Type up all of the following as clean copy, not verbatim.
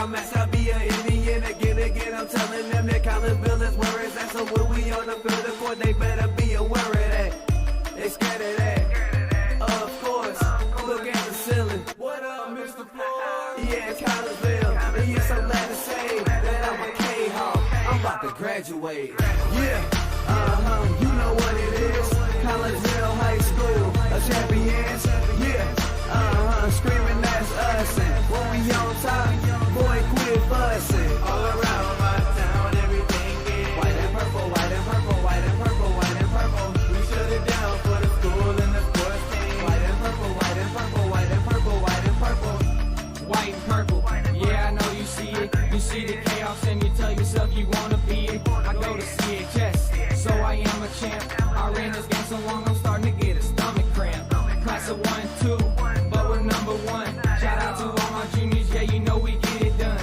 I'm at Sabia, Indiana, again, I'm telling them that Collinsville is where it's at. So when we on the field of court, they better be aware of that. They scared of that. Of course, look at the ceiling. What up, Mr. Floyd? Yeah, it's Collinsville. And yes, I'm glad to say that I'm a Kahok. I'm about to graduate. Yeah, you know what it is. Collinsville High School, a champions. Yeah, screaming that's us. And when we on top, boy, quit fussing. All around my town, everything is white and purple, white and purple, white and purple, white and purple. We shut it down for the school and the sports team. White and purple, white and purple, white and purple, white and purple. White and purple, yeah, I know you see it. You see the chaos and you tell yourself you wanna be it. I go to CHS, so I am a champ. I ran this game so long I'm starting to get a stomach cramp. Class of 1 and 2, but we're number 1. Shout out to all my juniors, yeah, you know we get it done.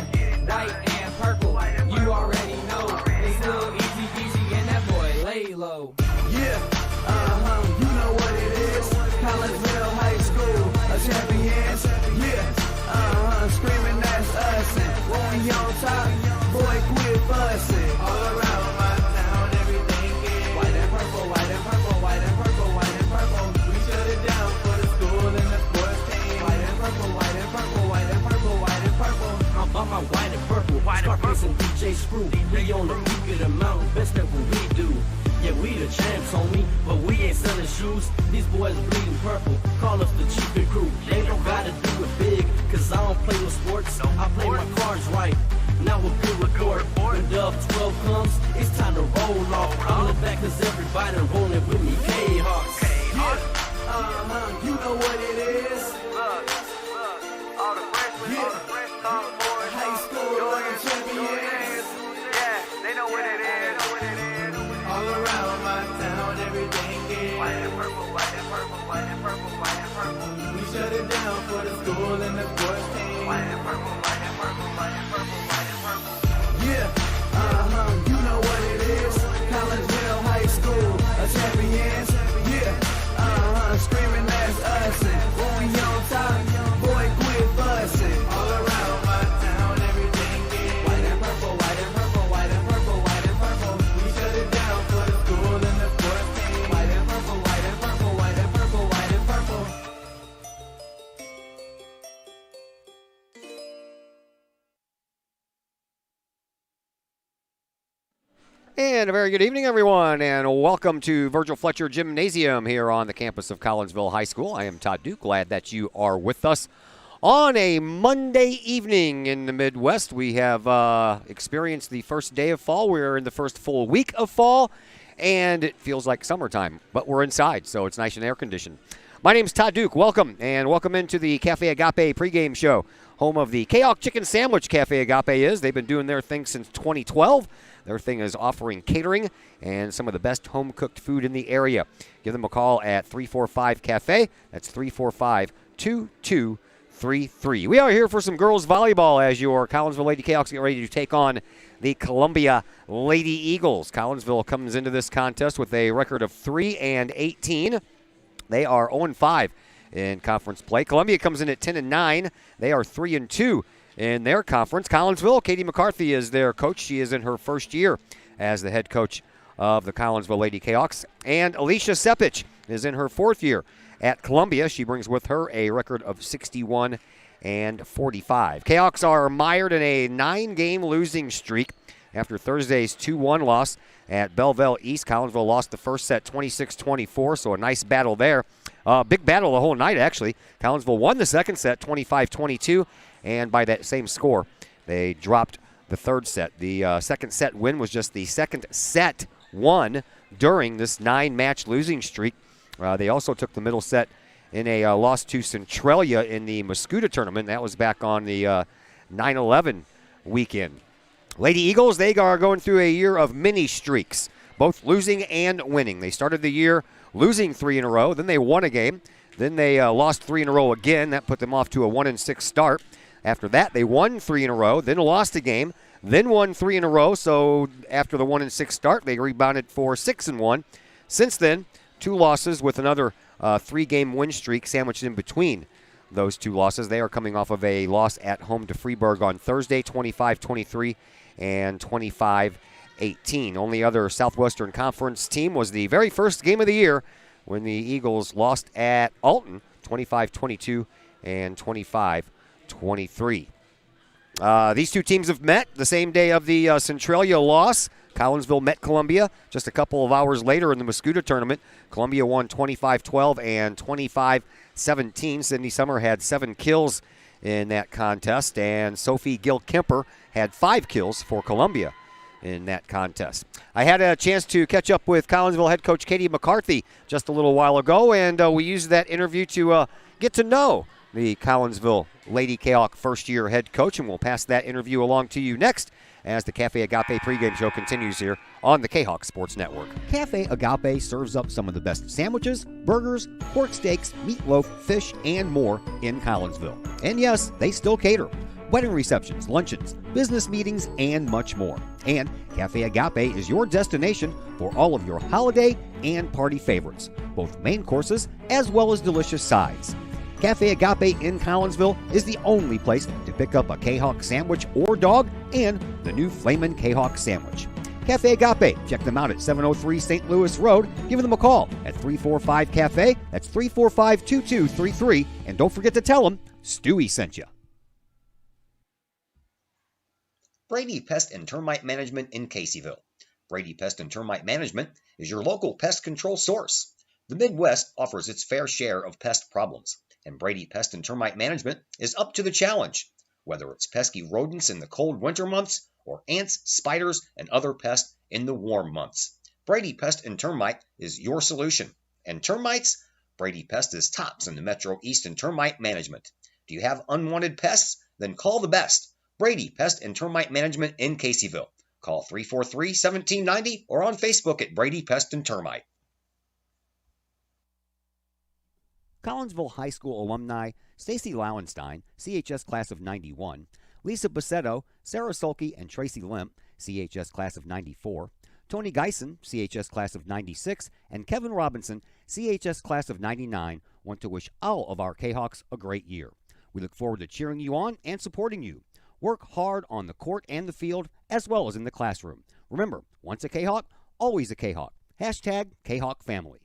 White and purple, you already know. It's little easy peasy and that boy lay low. Yeah, you know what it is. Collinsville High School, a champions. Yeah, screaming that's us. And when we on top, boy, quit fussing. All around my town, everything is white and purple, white and purple, white and purple, white and purple. We shut it down for the school and the sports team. White and purple, white and purple, white and purple, white and purple. I'm on my white and purple, Scarface and DJ Screw. We on the peak of the mountain, best at what we do. Yeah, we the champs, homie, but we ain't selling shoes. These boys bleeding purple, call us the cheapin' crew. They don't gotta do it big, cause I don't play with sports. I play my cards right, now a good report. When Dub 12 comes, it's time to roll off. I'm the back cause everybody rolling with me, K-Hawks. Yeah, you know what it is. All the freshmen, High school champions. yeah, they know what it is. All around my town, everything is White and purple, white and purple, white and purple, white and purple. we shut it down for the school and the sports team. White and purple, white and purple, white and purple, white and purple. Yeah, you know what it is. Collinsville High School, a champions. Yeah, screaming that's us. And when we on top, boy, quit fussing. All around my town, everything is white and purple, white and purple, white and purple, white and purple. We shut it down for the school and the sports team. White and purple, white and purple, white and purple, white and purple. And a very good evening, everyone, and welcome to Virgil Fletcher Gymnasium here on the campus of Collinsville High School. I am Todd Duke. Glad that you are with us on a Monday evening in the Midwest. We have experienced the first day of fall. We're in the first full week of fall, and it feels like summertime, but we're inside, so it's nice and air-conditioned. My name's Todd Duke. Welcome, and welcome into the Cafe Agape pregame show. Home of the Kahok Chicken Sandwich Cafe Agape is. They've been doing their thing since 2012. Their thing is offering catering and some of the best home-cooked food in the area. Give them a call at 345-CAFE. That's 345-2233. We are here for some girls volleyball as your Collinsville Lady Kahawks get ready to take on the Columbia Lady Eagles. Collinsville comes into this contest with a record of 3-18. They are 0-5 in conference play. Columbia comes in at 10-9. They are 3-2 in their conference. Collinsville, Katie McCarthy is their coach. She is in her first year as the head coach of the Collinsville Lady Kahawks. And Alicia Sepich is in her fourth year at Columbia. She brings with her a record of 61-45. Kahawks are mired in a 9-game losing streak after Thursday's 2-1 loss at Belleville East. Collinsville lost the first set 26-24, so a nice battle there. Big battle the whole night, actually. Collinsville won the second set 25-22, and by that same score, they dropped the third set. The second set win was just the second set won during this 9-match losing streak. They also took the middle set in a loss to Centralia in the Mascoutah tournament. That was back on the 9/11 weekend. Lady Eagles, they are going through a year of mini streaks, both losing and winning. They started the year losing 3 in a row. Then they won a game. Then they lost 3 in a row again. That put them off to a 1-6 start. After that, they won 3 in a row, then lost a game, then won 3 in a row. So after the 1-6 start, they rebounded for 6-1. Since then, 2 losses with another 3-game win streak sandwiched in between those two losses. They are coming off of a loss at home to Freeburg on Thursday, 25-23 and 25-18. Only other Southwestern Conference team was the very first game of the year when the Eagles lost at Alton, 25-22 and 25-23. These two teams have met the same day of the Centralia loss. Collinsville met Columbia just a couple of hours later in the Muscuda tournament. Columbia won 25-12 and 25-17. Sydney Summer had 7 kills in that contest, and Sophie Gill-Kemper had 5 kills for Columbia in that contest. I had a chance to catch up with Collinsville head coach Katie McCarthy just a little while ago, and we used that interview to get to know the Collinsville Lady Kahok first-year head coach, and we'll pass that interview along to you next as the Cafe Agape pregame show continues here on the Kahok Sports Network. Cafe Agape serves up some of the best sandwiches, burgers, pork steaks, meatloaf, fish, and more in Collinsville. And yes, they still cater. Wedding receptions, luncheons, business meetings, and much more. And Cafe Agape is your destination for all of your holiday and party favorites, both main courses as well as delicious sides. Cafe Agape in Collinsville is the only place to pick up a Kahok sandwich or dog and the new Flamin' Kahok sandwich. Cafe Agape, check them out at 703 St. Louis Road. Give them a call at 345-CAFE. That's 345-2233. And don't forget to tell them Stewie sent you. Brady Pest and Termite Management in Caseyville. Brady Pest and Termite Management is your local pest control source. The Midwest offers its fair share of pest problems, and Brady Pest and Termite Management is up to the challenge. Whether it's pesky rodents in the cold winter months or ants, spiders, and other pests in the warm months, Brady Pest and Termite is your solution. And termites? Brady Pest is tops in the Metro East in termite management. Do you have unwanted pests? Then call the best. Brady Pest and Termite Management in Caseyville. Call 343-1790 or on Facebook at Brady Pest and Termite. Collinsville High School alumni Stacy Lauenstein, CHS class of 91, Lisa Bassetto, Sarah Sulke, and Tracy Limp, CHS class of 94, Tony Geisen, CHS class of 96, and Kevin Robinson, CHS class of 99, want to wish all of our Kahawks a great year. We look forward to cheering you on and supporting you. Work hard on the court and the field, as well as in the classroom. Remember, once a Kahawk, always a Kahawk. Hashtag Kahawk Family.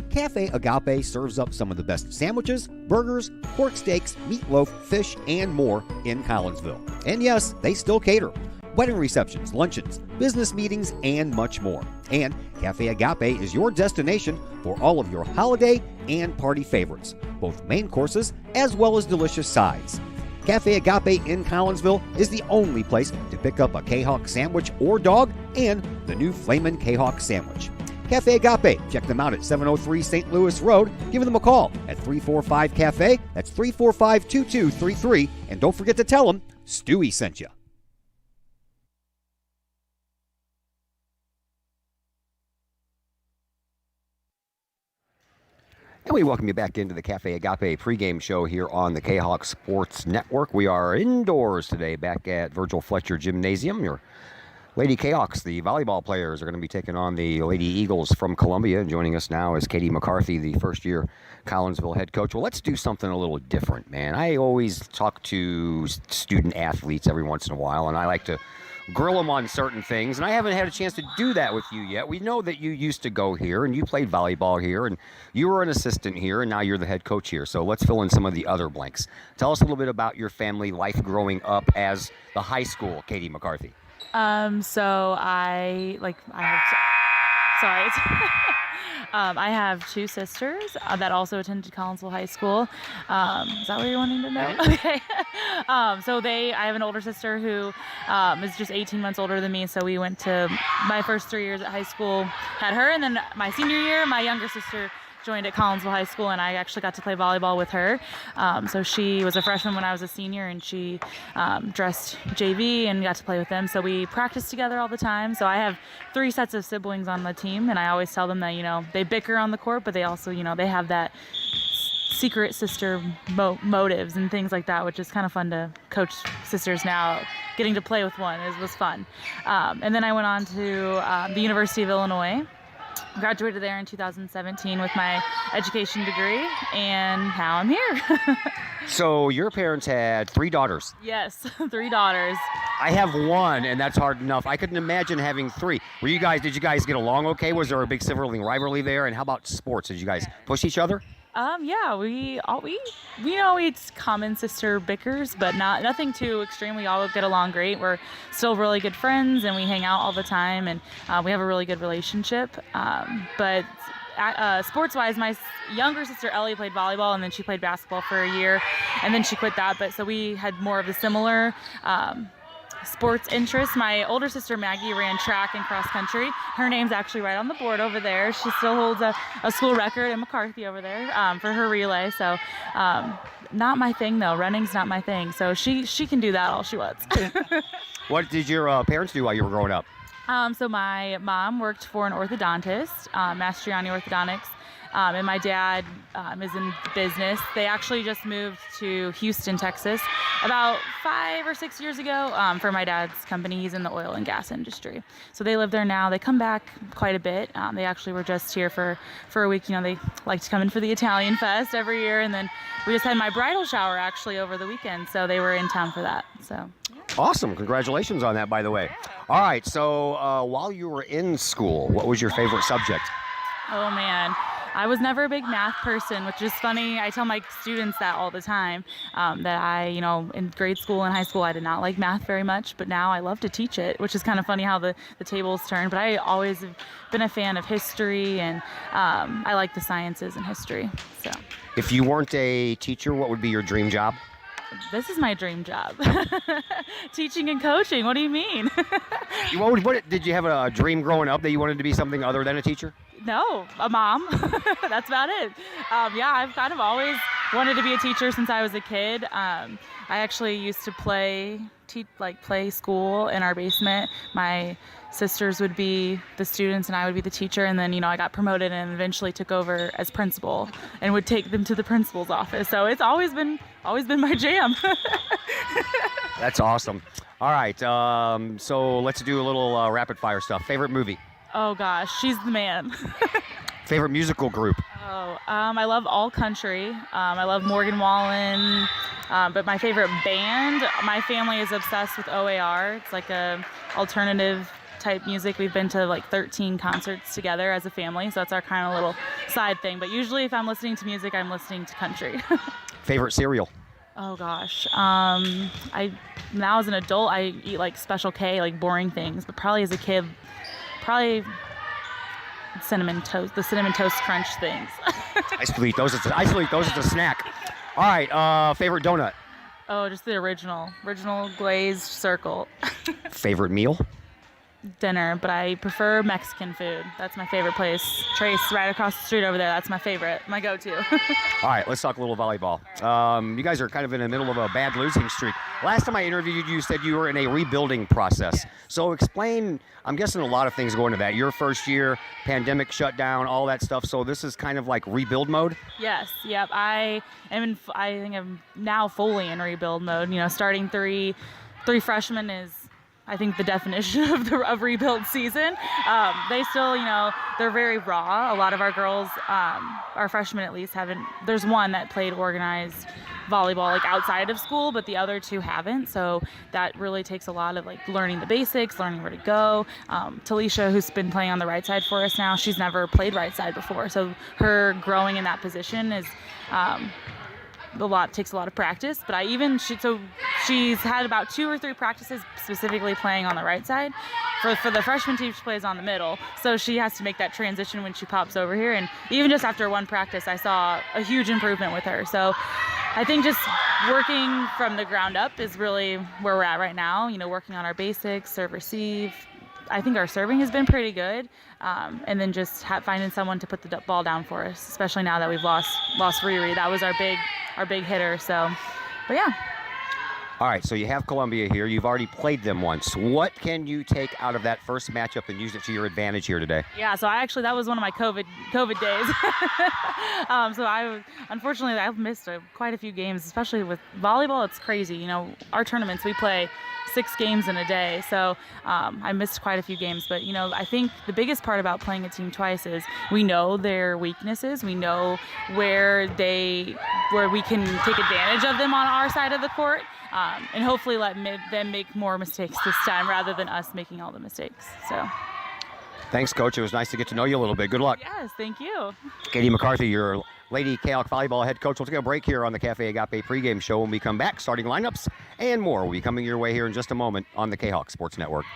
Cafe Agape serves up some of the best sandwiches, burgers, pork steaks, meatloaf, fish, and more in Collinsville. And yes, they still cater. Wedding receptions, luncheons, business meetings, and much more. And Cafe Agape is your destination for all of your holiday and party favorites, both main courses as well as delicious sides. Cafe Agape in Collinsville is the only place to pick up a Kahok sandwich or dog and the new Flamin' Kahok sandwich. Cafe Agape, check them out at 703 St. Louis Road. Give them a call at 345-CAFE. That's 345-2233. And don't forget to tell them Stewie sent you. And we welcome you back into the Cafe Agape pregame show here on the Kahok Sports Network. We are indoors today back at Virgil Fletcher Gymnasium. Your Lady Kahawks, the volleyball players, are going to be taking on the Lady Eagles from Columbia. And joining us now is Katie McCarthy, the first-year Collinsville head coach. Well, let's do something a little different, man. I always talk to student athletes every once in a while, and I like to grill them on certain things, and I haven't had a chance to do that with you yet. We know that you used to go here, and you played volleyball here, and you were an assistant here, and now you're the head coach here. So let's fill in some of the other blanks. Tell us a little bit about your family life growing up as the high school Katie McCarthy. I have two sisters that also attended Collinsville High School. Is that what you're wanting to know? Okay. I have an older sister who is just 18 months older than me. So we went to my first 3 years at high school, had her, and then my senior year, my younger sister joined at Collinsville High School, and I actually got to play volleyball with her. So she was a freshman when I was a senior, and she dressed JV and got to play with them. So we practiced together all the time. So I have 3 sets of siblings on the team, and I always tell them that, they bicker on the court, but they also, they have that secret sister motives and things like that, which is kind of fun to coach sisters now. Getting to play with one was fun. And then I went on to the University of Illinois. Graduated there in 2017 with my education degree, and now I'm here. So your parents had 3 daughters. Yes, 3 daughters. I have 1, and that's hard enough. I couldn't imagine having 3. Did you guys get along okay? Was there a big sibling rivalry there? And how about sports? Did you guys push each other? Yeah, we know it's common sister bickers, but nothing too extreme. We all get along great. We're still really good friends, and we hang out all the time, and we have a really good relationship. But sports-wise, my younger sister Ellie played volleyball, and then she played basketball for a year, and then she quit that. But so we had more of the similar sports interests. My older sister Maggie ran track and cross country. Her name's actually right on the board over there. She still holds a school record in McCarthy over there for her relay. So not my thing though. Running's not my thing. So she can do that all she wants. What did your parents do while you were growing up? So my mom worked for an orthodontist, Mastriani Orthodontics. And my dad is in business. They actually just moved to Houston, Texas, about 5 or 6 years ago for my dad's company. He's in the oil and gas industry. So they live there now. They come back quite a bit. They actually were just here for a week. You know, they like to come in for the Italian Fest every year. And then we just had my bridal shower actually over the weekend. So they were in town for that. So. Awesome. Congratulations on that, by the way. All right. So while you were in school, what was your favorite subject? Oh, man. I was never a big math person, which is funny. I tell my students that all the time, that in grade school and high school, I did not like math very much, but now I love to teach it, which is kind of funny how the tables turn. But I always have been a fan of history, and I like the sciences and history. So, if you weren't a teacher, what would be your dream job? This is my dream job. Teaching and coaching. What do you mean? What did you have a dream growing up that you wanted to be something other than a teacher? No, a mom. That's about it. Yeah, I've kind of always wanted to be a teacher since I was a kid. I actually used to play school in our basement. My sisters would be the students and I would be the teacher, and then I got promoted and eventually took over as principal and would take them to the principal's office. So it's always been my jam. That's awesome. All right, so let's do a little rapid fire stuff. Favorite movie? Oh gosh, she's the man. Favorite musical group? I love all country. I love Morgan Wallen. But my favorite band, my family is obsessed with OAR. It's like a alternative type music. We've been to like 13 concerts together as a family, so that's our kind of little side thing. But usually if I'm listening to music, I'm listening to country. Favorite cereal? Oh gosh. Now as an adult, I eat like Special K, like boring things, but probably as a kid, cinnamon toast, the cinnamon toast crunch things. I still eat those as a snack. All right, favorite donut? Oh, just the original glazed circle. Favorite meal? Dinner, but I prefer Mexican food. That's my favorite place. Trace, right across the street over there. That's my favorite, my go-to. All right, let's talk a little volleyball. You guys are kind of in the middle of a bad losing streak. Last time I interviewed you, you said you were in a rebuilding process. So explain, I'm guessing a lot of things go into that. Your first year, pandemic shutdown, all that stuff. So this is kind of like rebuild mode? Yes, yep. I think I'm now fully in rebuild mode. Starting three freshmen is, I think, the definition of rebuild season. They still, they're very raw. A lot of our girls, our freshmen at least, there's one that played organized volleyball like outside of school, but the other 2 haven't. So that really takes a lot of like learning the basics, learning where to go. Talisha, who's been playing on the right side for us now, she's never played right side before. So her growing in that position is, takes a lot of practice, but she's had about 2 or 3 practices specifically playing on the right side. For the freshman team, she plays on the middle, so she has to make that transition when she pops over here. And even just after one practice, I saw a huge improvement with her. So I think just working from the ground up is really where we're at right now. Working on our basics, serve, receive. I think our serving has been pretty good, and then just finding someone to put the ball down for us, especially now that we've lost Riri. That was our big hitter. So, but yeah. All right, so you have Columbia here. You've already played them once. What can you take out of that first matchup and use it to your advantage here today? Yeah, so that was one of my COVID days. Unfortunately, I've missed quite a few games, especially with volleyball. It's crazy. Our tournaments, we play 6 games in a day. So I missed quite a few games. But, I think the biggest part about playing a team twice is we know their weaknesses. We know where we can take advantage of them on our side of the court, and hopefully let them make more mistakes this time rather than us making all the mistakes. So. Thanks, Coach. It was nice to get to know you a little bit. Good luck. Yes, thank you. Katie McCarthy, your Lady Kahok Volleyball head coach. We'll take a break here on the Cafe Agape pregame show. When we come back, starting lineups and more will be coming your way here in just a moment on the Kahok Sports Network.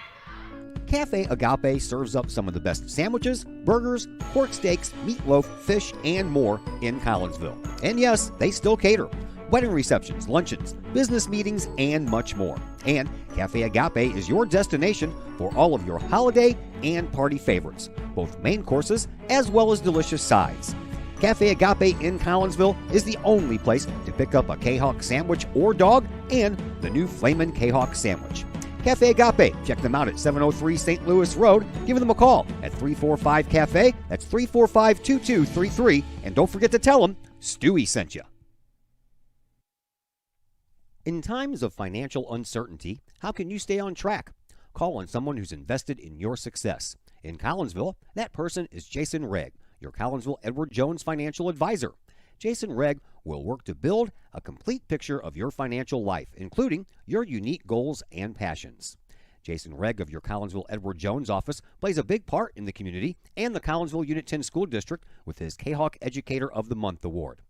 Cafe Agape serves up some of the best sandwiches, burgers, pork steaks, meatloaf, fish, and more in Collinsville. And yes, they still cater. Wedding receptions, luncheons, business meetings, and much more. And Cafe Agape is your destination for all of your holiday and party favorites, both main courses as well as delicious sides. Cafe Agape in Collinsville is the only place to pick up a Kahok sandwich or dog and the new Flamin' Kahok sandwich. Cafe Agape, check them out at 703 St. Louis Road. Give them a call at 345-CAFE. That's 345-2233. And don't forget to tell them Stewie sent you. In times of financial uncertainty, how can you stay on track? Call on someone who's invested in your success. In Collinsville, that person is Jason Regg, your Collinsville Edward Jones financial advisor. Jason Regg will work to build a complete picture of your financial life, including your unique goals and passions. Jason Regg of your Collinsville Edward Jones office plays a big part in the community and the Collinsville Unit 10 School District with his Kahok Educator of the Month award.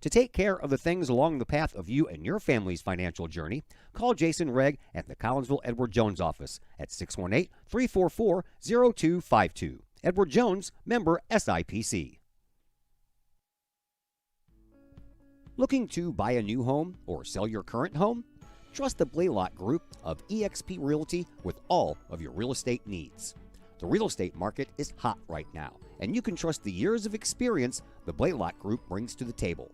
To take care of the things along the path of you and your family's financial journey, call Jason Regg at the Collinsville Edward Jones office at 618-344-0252. Edward Jones, member SIPC. Looking to buy a new home or sell your current home? Trust the Blaylock Group of eXp Realty with all of your real estate needs. The real estate market is hot right now, and you can trust the years of experience the Blaylock Group brings to the table.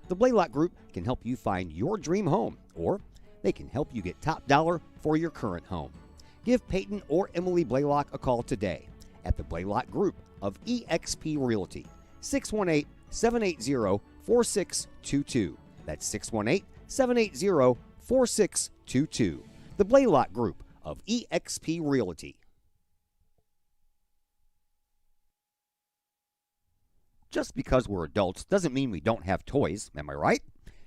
The Blaylock Group can help you find your dream home, or they can help you get top dollar for your current home. Give Peyton or Emily Blaylock a call today at the Blaylock Group of eXp Realty, 618-780-4622. That's 618-780-4622. The Blaylock Group of eXp Realty. Just because we're adults doesn't mean we don't have toys, am I right?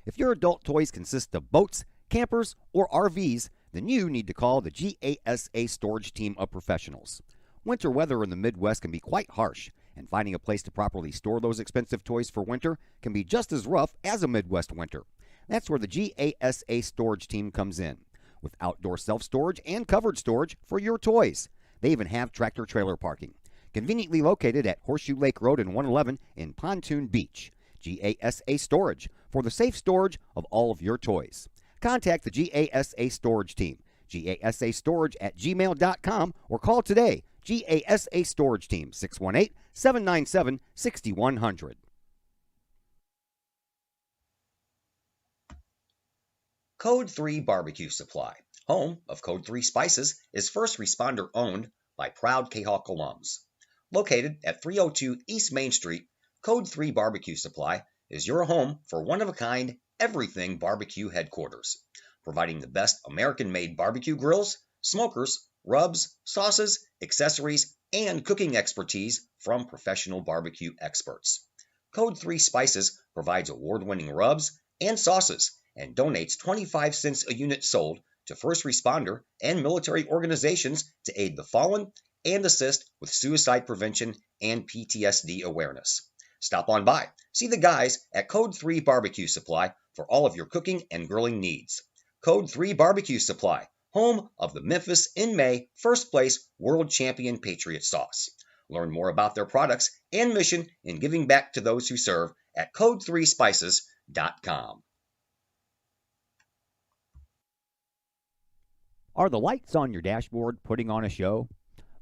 If your adult toys consist of boats, campers, or RVs, then you need to call the GASA storage team of professionals. Winter weather in the Midwest can be quite harsh, and finding a place to properly store those expensive toys for winter can be just as rough as a Midwest winter. That's where the GASA storage team comes in, with outdoor self-storage and covered storage for your toys. They even have tractor-trailer parking. Conveniently located at Horseshoe Lake Road and 111 in Pontoon Beach. GASA Storage for the safe storage of all of your toys. Contact the GASA Storage team, gasastorage@gmail.com, or call today, GASA Storage Team, 618-797-6100. Code 3 Barbecue Supply, home of Code 3 Spices, is first responder owned by proud Kahok alums. Located at 302 East Main Street, Code 3 Barbecue Supply is your home for one-of-a-kind everything barbecue headquarters, providing the best American-made barbecue grills, smokers, rubs, sauces, accessories, and cooking expertise from professional barbecue experts. Code 3 Spices provides award-winning rubs and sauces and donates 25 cents a unit sold to first responder and military organizations to aid the fallen and assist with suicide prevention and PTSD awareness. Stop on by. See the guys at Code 3 Barbecue Supply for all of your cooking and grilling needs. Code 3 Barbecue Supply, home of the Memphis in May first place world champion Patriot sauce. Learn more about their products and mission in giving back to those who serve at code3spices.com. Are the lights on your dashboard putting on a show?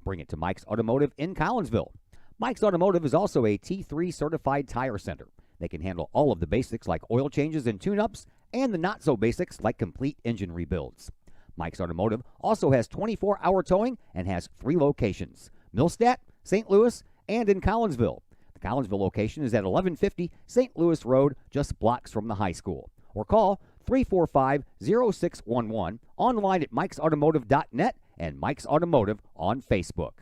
Bring it to Mike's Automotive in Collinsville. Mike's Automotive is also a T3 certified tire center. They can handle all of the basics like oil changes and tune-ups, and the not-so-basics like complete engine rebuilds. Mike's Automotive also has 24-hour towing and has 3 locations: Millstadt, St. Louis, and in Collinsville. The Collinsville location is at 1150 St. Louis Road, just blocks from the high school. Or call 345-0611, online at mikesautomotive.net and Mike's Automotive on Facebook.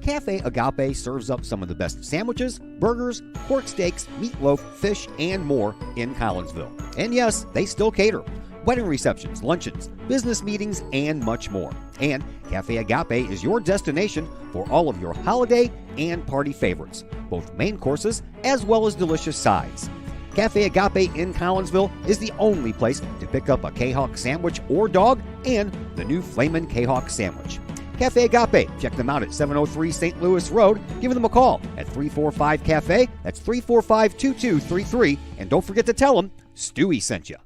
Cafe Agape serves up some of the best sandwiches, burgers, pork steaks, meatloaf, fish, and more in Collinsville. And yes, they still cater. Wedding receptions, luncheons, business meetings, and much more. And Cafe Agape is your destination for all of your holiday and party favorites, both main courses as well as delicious sides. Cafe Agape in Collinsville is the only place to pick up a Kahok sandwich or dog and the new Flamin' Kahok sandwich. Cafe Agape, check them out at 703 St. Louis Road. Give them a call at 345-CAFE. That's 345-2233. And don't forget to tell them Stewie sent you.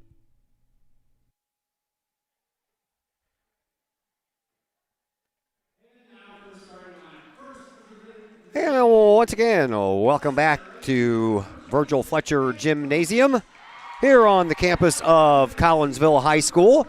And once again, welcome back to Virgil Fletcher Gymnasium here on the campus of Collinsville High School.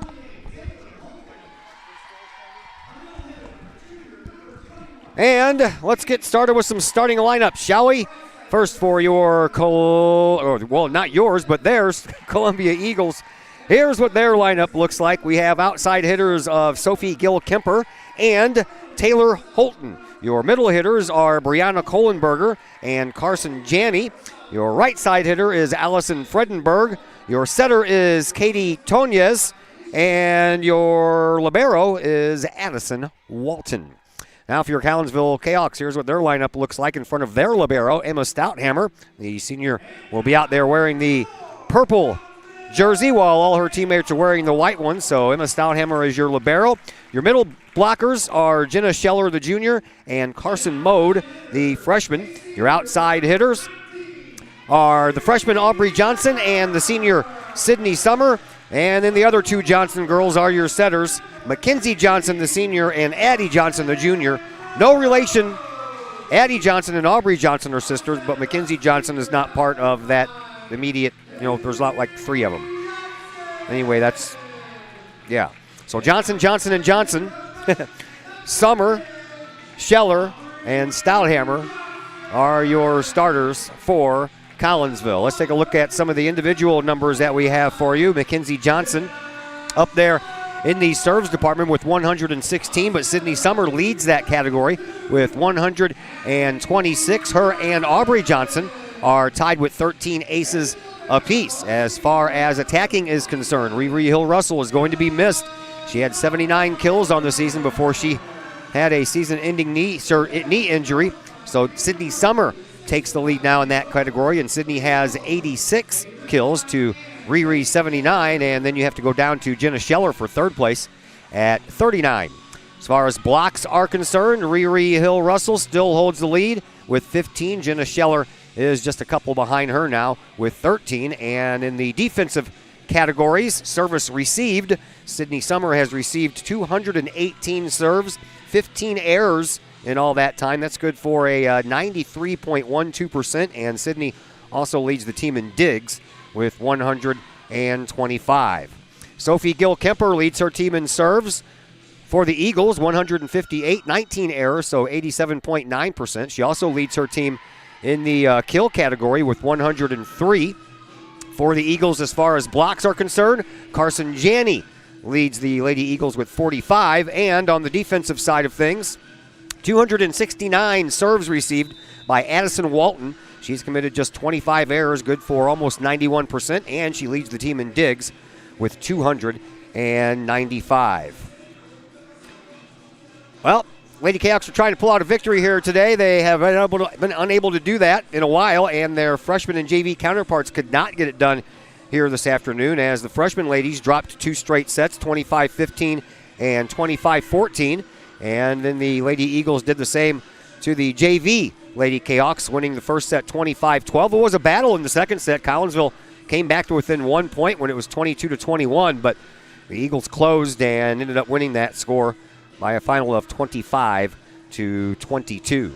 And let's get started with some starting lineups, shall we? First for your, well, not yours, but theirs, Columbia Eagles. Here's what their lineup looks like. We have outside hitters of Sophie Gill-Kemper and Taylor Holton. Your middle hitters are Brianna Kohlenberger and Carson Janney. Your right side hitter is Allison Fredenberg. Your setter is Katie Tonez. And your libero is Addison Walton. Now for your Collinsville Kahawks, here's what their lineup looks like in front of their libero, Emma Stouthammer. The senior will be out there wearing the purple jersey while all her teammates are wearing the white one. So Emma Stouthammer is your libero. Your middle blockers are Jenna Scheller, the junior, and Carson Mode, the freshman. Your outside hitters are the freshman Aubrey Johnson and the senior Sydney Summer. And then the other two Johnson girls are your setters, Mackenzie Johnson, the senior, and Addie Johnson, the junior. No relation. Addie Johnson and Aubrey Johnson are sisters, but Mackenzie Johnson is not part of that immediate, there's not like three of them. Anyway, yeah. So Johnson, Johnson, and Johnson, Summer, Scheller, and Stouthammer are your starters for Collinsville. Let's take a look at some of the individual numbers that we have for you. Mackenzie Johnson up there in the serves department with 116, but Sydney Summer leads that category with 126. Her and Aubrey Johnson are tied with 13 aces apiece. As far as attacking is concerned, Riri Hill-Russell is going to be missed. She had 79 kills on the season before she had a season-ending knee injury. So Sydney Summer takes the lead now in that category, and Sydney has 86 kills to Riri's 79, and then you have to go down to Jenna Scheller for third place at 39. As far as blocks are concerned, Riri Hill-Russell still holds the lead with 15. Jenna Scheller is just a couple behind her now with 13. And in the defensive categories, service received, Sydney Summer has received 218 serves, 15 errors in all that time. That's good for a 93.12%, and Sydney also leads the team in digs with 125. Sophie Gill-Kemper leads her team in serves for the Eagles, 158, 19 errors, so 87.9%. She also leads her team in the kill category with 103. For the Eagles, as far as blocks are concerned, Carson Janney leads the Lady Eagles with 45, and on the defensive side of things, 269 serves received by Addison Walton. She's committed just 25 errors, good for almost 91%, and she leads the team in digs with 295. Well, Lady Kahawks are trying to pull out a victory here today. They have been unable to do that in a while, and their freshman and JV counterparts could not get it done here this afternoon as the freshman ladies dropped two straight sets, 25-15 and 25-14. And then the Lady Eagles did the same to the JV Lady Kahawks, winning the first set 25-12. It was a battle in the second set. Collinsville came back to within 1 point when it was 22-21, but the Eagles closed and ended up winning that score by a final of 25-22.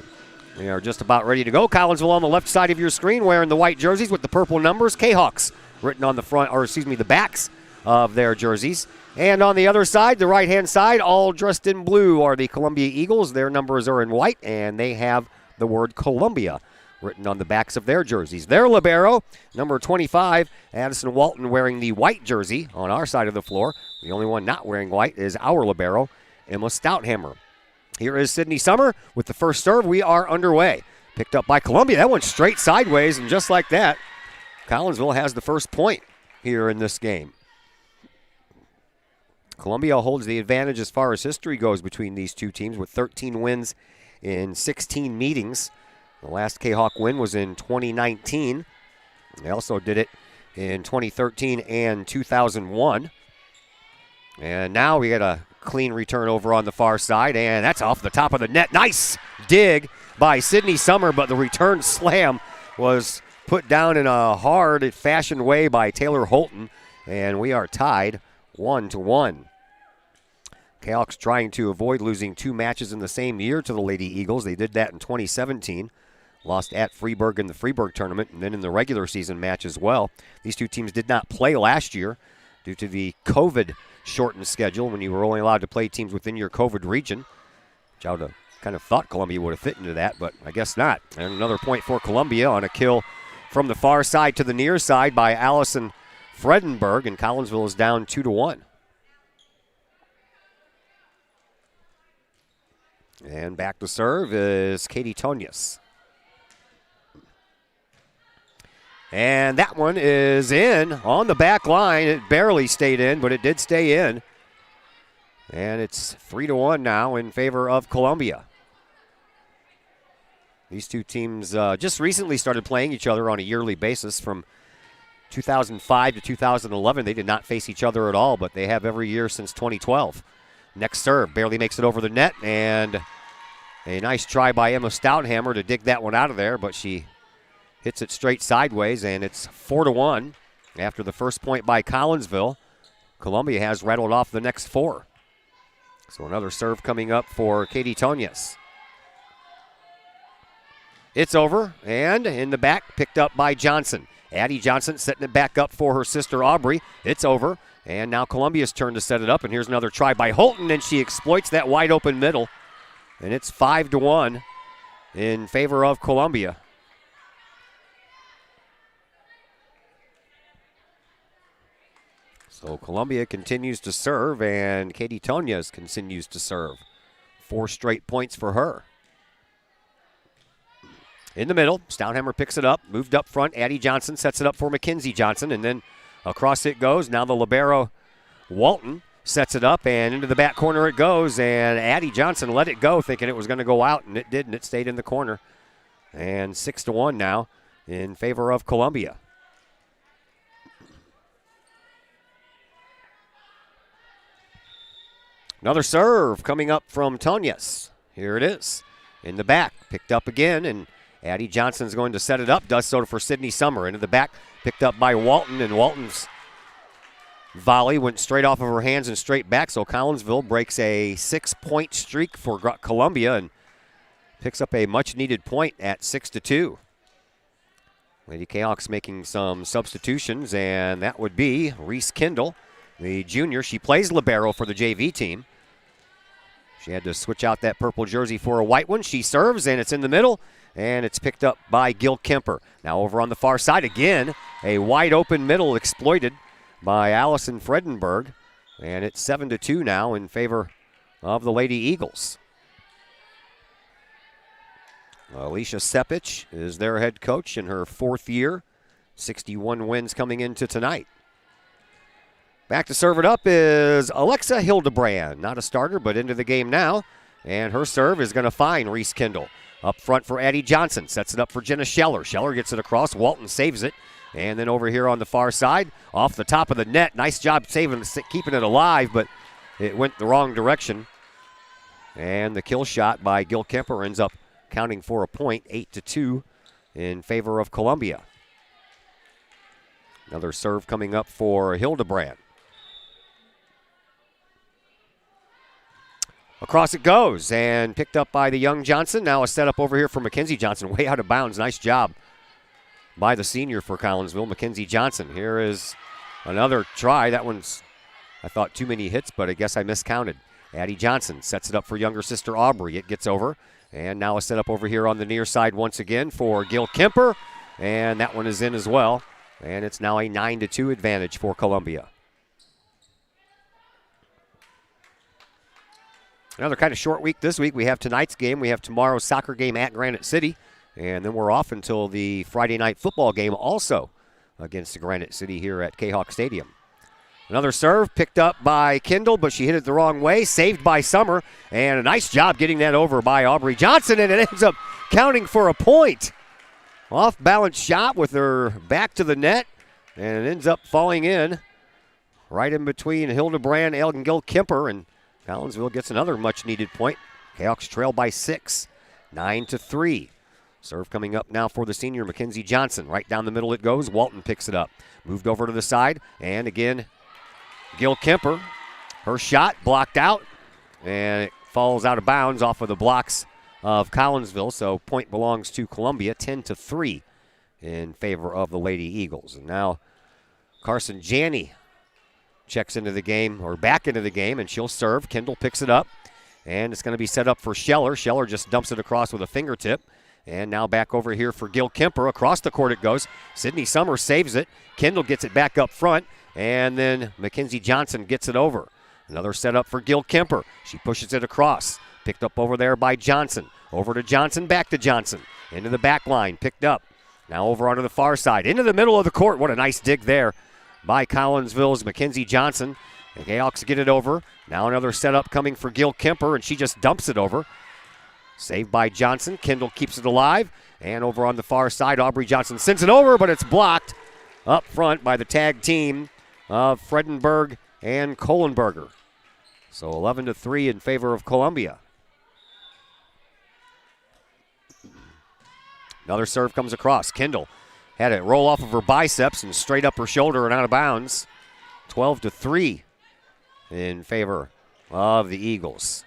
We are just about ready to go. Collinsville on the left side of your screen wearing the white jerseys with the purple numbers, Kahawks written on the front, the backs of their jerseys. And on the other side, the right-hand side, all dressed in blue are the Columbia Eagles. Their numbers are in white, and they have the word Columbia written on the backs of their jerseys. Their libero, number 25, Addison Walton, wearing the white jersey on our side of the floor. The only one not wearing white is our libero, Emma Stouthammer. Here is Sydney Summer with the first serve. We are underway. Picked up by Columbia. That went straight sideways, and just like that, Collinsville has the first point here in this game. Columbia holds the advantage as far as history goes between these two teams with 13 wins in 16 meetings. The last Kahok win was in 2019. They also did it in 2013 and 2001. And now we got a clean return over on the far side, and that's off the top of the net. Nice dig by Sydney Summer, but the return slam was put down in a hard fashioned way by Taylor Holton, and we are tied 1-1. Kahok's trying to avoid losing 2 matches in the same year to the Lady Eagles. They did that in 2017. Lost at Freeburg in the Freeburg tournament and then in the regular season match as well. These two teams did not play last year due to the COVID shortened schedule when you were only allowed to play teams within your COVID region. Which I would have kind of thought Columbia would have fit into that, but I guess not. And another point for Columbia on a kill from the far side to the near side by Allison Fredenberg, and Collinsville is down 2-1. And back to serve is Katie Tonius. And that one is in on the back line. It barely stayed in, but it did stay in. And it's 3-1 now in favor of Columbia. These two teams just recently started playing each other on a yearly basis. From 2005 to 2011, they did not face each other at all, but they have every year since 2012. Next serve, barely makes it over the net, and a nice try by Emma Stouthammer to dig that one out of there, but she hits it straight sideways, and it's 4-1 after the first point by Collinsville. Columbia has rattled off the next 4. So another serve coming up for Katie Tonius. It's over, and in the back, picked up by Johnson. Addie Johnson setting it back up for her sister Aubrey. It's over, and now Columbia's turn to set it up, and here's another try by Holton, and she exploits that wide open middle. And it's 5-1 in favor of Columbia. So Columbia continues to serve, and Katie Tonius continues to serve. 4 straight points for her. In the middle, Stouthammer picks it up, moved up front. Addie Johnson sets it up for Mackenzie Johnson, and then across it goes. Now the libero, Walton, sets it up, and into the back corner it goes, and Addie Johnson let it go, thinking it was going to go out, and it didn't. It stayed in the corner. And 6-1 now in favor of Columbia. Another serve coming up from Tonius. Here it is. In the back, picked up again, and Addie Johnson's going to set it up. Does so for Sydney Summer. Into the back, picked up by Walton, and Walton's volley went straight off of her hands and straight back, so Collinsville breaks a 6-point streak for Columbia and picks up a much-needed point at 6-2. Lady Kahok's making some substitutions, and that would be Reese Kindle, the junior. She plays libero for the JV team. She had to switch out that purple jersey for a white one. She serves, and it's in the middle, and it's picked up by Gil Kemper. Now over on the far side again, a wide-open middle exploited by Allison Fredenberg, and it's 7-2 now in favor of the Lady Eagles. Alicia Sepich is their head coach in her 4th year. 61 wins coming into tonight. Back to serve it up is Alexa Hildebrand. Not a starter, but into the game now. And her serve is going to find Reese Kindle. Up front for Addie Johnson. Sets it up for Jenna Scheller. Scheller gets it across. Walton saves it. And then over here on the far side, off the top of the net. Nice job saving, keeping it alive, but it went the wrong direction. And the kill shot by Gil Kemper ends up counting for a point, 8-2 in favor of Columbia. Another serve coming up for Hildebrand. Across it goes, and picked up by the young Johnson. Now a setup over here for Mackenzie Johnson, way out of bounds. Nice job by the senior for Collinsville, Mackenzie Johnson. Here is another try. That one's, I thought, too many hits, but I guess I miscounted. Addie Johnson sets it up for younger sister Aubrey. It gets over. And now a setup over here on the near side once again for Gil Kemper. And that one is in as well. And it's now a 9-2 advantage for Columbia. Another kind of short week this week. We have tonight's game. We have tomorrow's soccer game at Granite City. And then we're off until the Friday night football game also against Granite City here at Kahok Stadium. Another serve picked up by Kendall, but she hit it the wrong way. Saved by Summer. And a nice job getting that over by Aubrey Johnson. And it ends up counting for a point. Off-balance shot with her back to the net. And it ends up falling in right in between Hildebrand and Gil Kemper. And Collinsville gets another much-needed point. Kahawks trail by 6, 9-3. Serve coming up now for the senior, Mackenzie Johnson. Right down the middle it goes. Walton picks it up. Moved over to the side. And again, Gil Kemper. Her shot blocked out. And it falls out of bounds off of the blocks of Collinsville. So point belongs to Columbia, 10-3 in favor of the Lady Eagles. And now Carson Janney checks into the game, or back into the game, and she'll serve. Kendall picks it up, and it's going to be set up for Scheller. Scheller just dumps it across with a fingertip. And now back over here for Gil Kemper. Across the court it goes. Sydney Summers saves it. Kendall gets it back up front, and then Mackenzie Johnson gets it over. Another setup for Gil Kemper. She pushes it across. Picked up over there by Johnson. Over to Johnson, back to Johnson. Into the back line, picked up. Now over onto the far side. Into the middle of the court. What a nice dig there by Collinsville's Mackenzie Johnson. The Kahawks get it over. Now another setup coming for Gil Kemper, and she just dumps it over. Saved by Johnson. Kendall keeps it alive. And over on the far side, Aubrey Johnson sends it over, but it's blocked up front by the tag team of Fredenberg and Kohlenberger. So 11-3 in favor of Columbia. Another serve comes across. Kendall had it roll off of her biceps and straight up her shoulder and out of bounds. 12-3 in favor of the Eagles.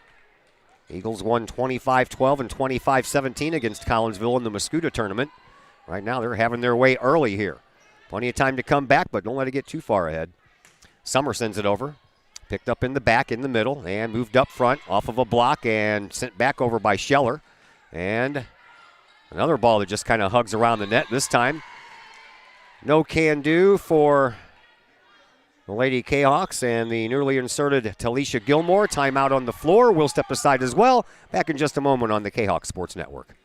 Eagles won 25-12 and 25-17 against Collinsville in the Muscuda tournament. Right now they're having their way early here. Plenty of time to come back, but don't let it get too far ahead. Summer sends it over. Picked up in the back, in the middle, and moved up front off of a block and sent back over by Scheller. And another ball that just kind of hugs around the net this time. No can do for the Lady Kahawks and the newly inserted Talisha Gilmore. Timeout on the floor. We'll step aside as well. Back in just a moment on the Kahawk Sports Network.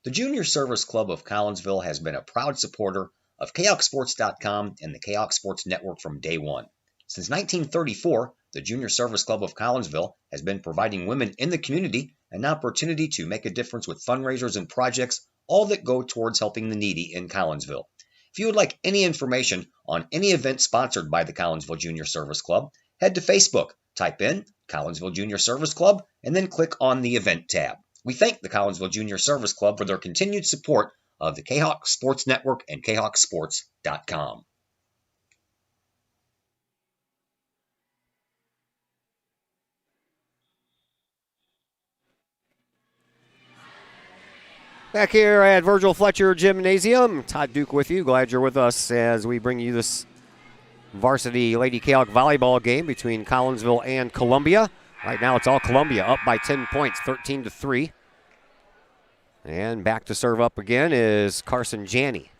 The Junior Service Club of Collinsville has been a proud supporter of KahawkSports.com and the Kahawk Sports Network from day one. Since 1934, the Junior Service Club of Collinsville has been providing women in the community an opportunity to make a difference with fundraisers and projects, all that go towards helping the needy in Collinsville. If you would like any information on any event sponsored by the Collinsville Junior Service Club, head to Facebook, type in Collinsville Junior Service Club, and then click on the event tab. We thank the Collinsville Junior Service Club for their continued support of the Kahawk Sports Network and KahawkSports.com. Back here at Virgil Fletcher Gymnasium, Todd Duke with you. Glad you're with us as we bring you this varsity Lady Kahawk volleyball game between Collinsville and Columbia. Right now it's all Columbia up by 10 points, 13-3. And back to serve up again is Carson Janney.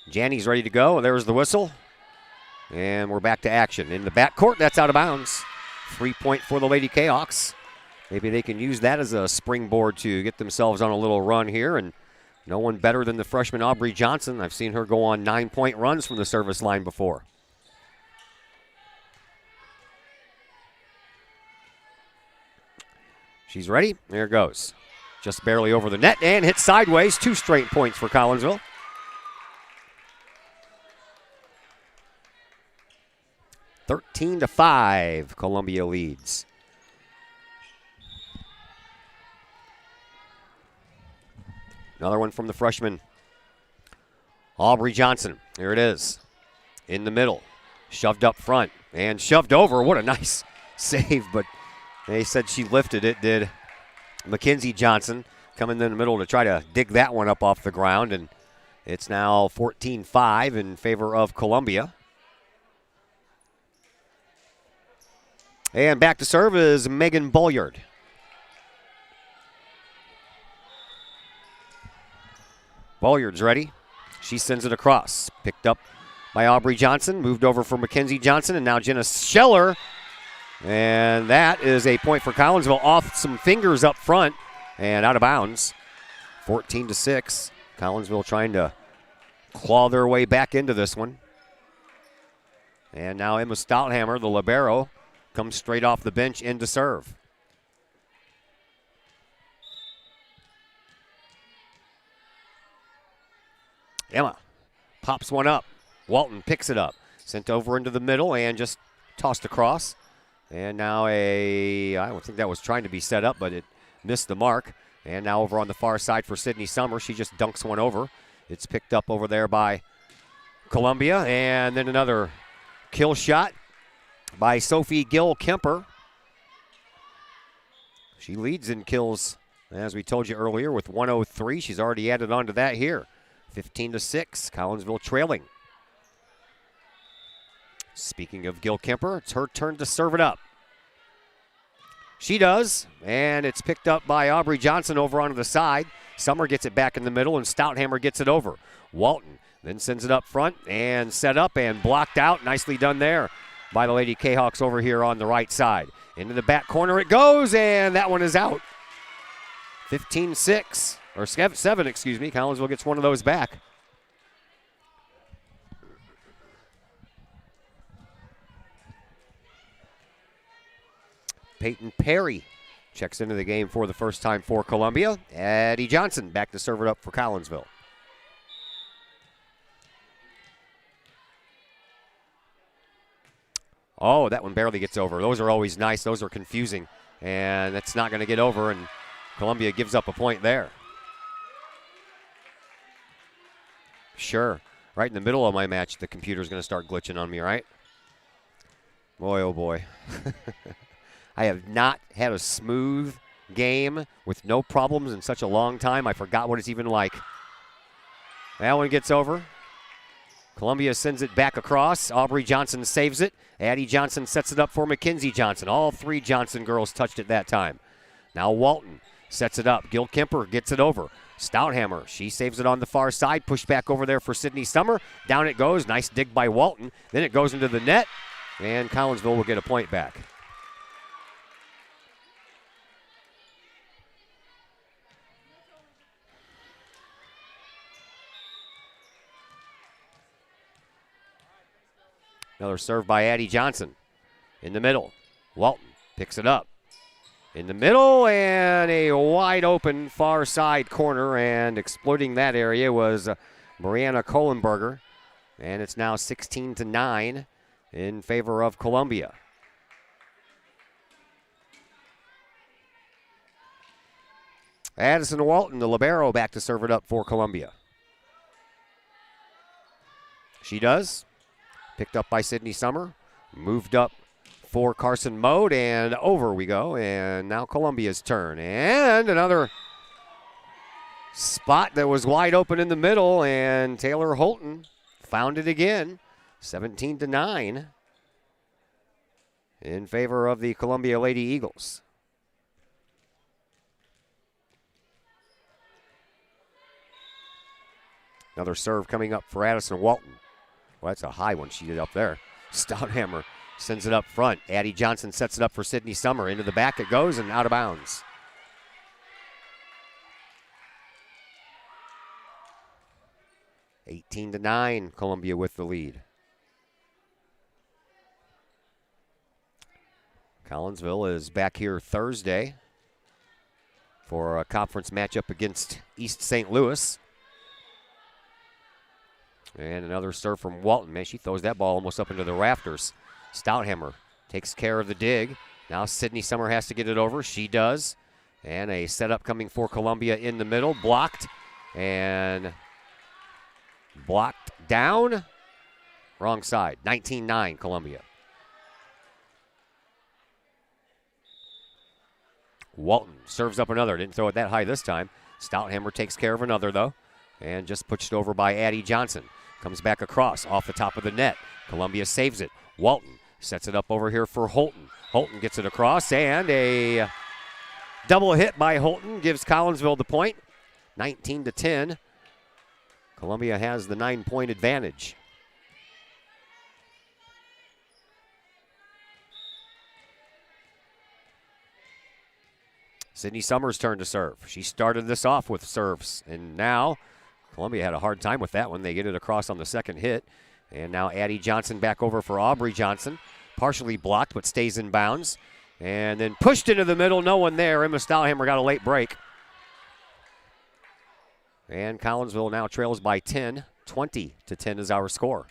Janney's ready to go. There's the whistle. And we're back to action. In the backcourt, that's out of bounds. 3-point for the Lady Kahawks. Maybe they can use that as a springboard to get themselves on a little run here. And no one better than the freshman Aubrey Johnson. I've seen her go on 9-point runs from the service line before. She's ready. There it goes. Just barely over the net and hit sideways. 2 straight points for Collinsville. (13-5), Columbia leads. Another one from the freshman, Aubrey Johnson. Here it is. In the middle. Shoved up front and shoved over. What a nice save, but they said she lifted it, did Mackenzie Johnson. Coming in the middle to try to dig that one up off the ground, and it's now 14-5 in favor of Columbia. And back to serve is Megan Bolliard. Bolliard's ready. She sends it across. Picked up by Aubrey Johnson. Moved over for Mackenzie Johnson. And now Jenna Scheller. And that is a point for Collinsville. Off some fingers up front and out of bounds. 14-6. Collinsville trying to claw their way back into this one. And now Emma Stouthammer, the libero, comes straight off the bench in to serve. Emma pops one up. Walton picks it up. Sent over into the middle and just tossed across. And now I don't think that was trying to be set up, but it missed the mark. And now over on the far side for Sydney Summer. She just dunks one over. It's picked up over there by Columbia. And then another kill shot by Sophie Gill-Kemper. She leads in kills, as we told you earlier, with 103. She's already added on to that here. 15-6, Collinsville trailing. Speaking of Gill-Kemper, it's her turn to serve it up. She does, and it's picked up by Aubrey Johnson over onto the side. Summer gets it back in the middle, and Stouthammer gets it over. Walton then sends it up front and set up and blocked out. Nicely done there by the Lady Kahawks over here on the right side. Into the back corner it goes, and that one is out. 15-6, or 7, excuse me. Collinsville gets one of those back. Peyton Perry checks into the game for the first time for Columbia. Addie Johnson back to serve it up for Collinsville. Oh, that one barely gets over. Those are always nice. Those are confusing. And that's not going to get over, and Columbia gives up a point there. Sure. Right in the middle of my match, the computer's going to start glitching on me, right? Boy, oh boy. I have not had a smooth game with no problems in such a long time. I forgot what it's even like. That one gets over. Columbia sends it back across. Aubrey Johnson saves it. Addie Johnson sets it up for Mackenzie Johnson. All three Johnson girls touched it that time. Now Walton sets it up. Gill-Kemper gets it over. Stouthammer, she saves it on the far side. Pushed back over there for Sydney Summer. Down it goes. Nice dig by Walton. Then it goes into the net. And Collinsville will get a point back. Another serve by Addie Johnson. In the middle. Walton picks it up. In the middle, and a wide open far side corner, and exploiting that area was Mariana Kohlenberger. And it's now 16-9 in favor of Columbia. Addison Walton, the libero, back to serve it up for Columbia. She does. Picked up by Sydney Summer. Moved up for Carson Mode, and over we go. And now Columbia's turn. And another spot that was wide open in the middle, and Taylor Holton found it again. 17-9 in favor of the Columbia Lady Eagles. Another serve coming up for Addison Walton. Well, that's a high one she did up there. Stouthammer sends it up front. Addie Johnson sets it up for Sydney Summer. Into the back it goes and out of bounds. (18-9), Columbia with the lead. Collinsville is back here Thursday for a conference matchup against East St. Louis. And another serve from Walton. Man, she throws that ball almost up into the rafters. Stouthammer takes care of the dig. Now Sydney Summer has to get it over. She does. And a setup coming for Columbia in the middle. Blocked. And blocked down. Wrong side. 19-9, Columbia. Walton serves up another. Didn't throw it that high this time. Stouthammer takes care of another, though. And just pushed over by Addie Johnson. Comes back across off the top of the net. Columbia saves it. Walton sets it up over here for Holton. Holton gets it across, and a double hit by Holton gives Collinsville the point. 19-10. Columbia has the 9-point advantage. Sydney Summers' turn to serve. She started this off with serves, and now Columbia had a hard time with that one. They get it across on the second hit, and now Addie Johnson back over for Aubrey Johnson. Partially blocked, but stays in bounds, and then pushed into the middle. No one there. Emma Stahlhammer got a late break. And Collinsville now trails by 10. 20-10 is our score.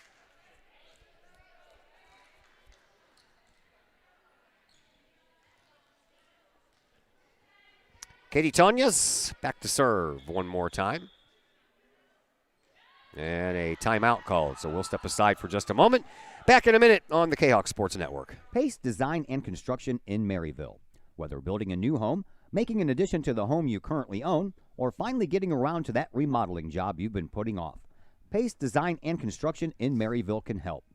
Katie Tonias back to serve one more time. And a timeout called, so we'll step aside for just a moment. Back in a minute on the Kahok Sports Network. Pace Design and Construction in Maryville. Whether building a new home, making an addition to the home you currently own, or finally getting around to that remodeling job you've been putting off, Pace Design and Construction in Maryville can help.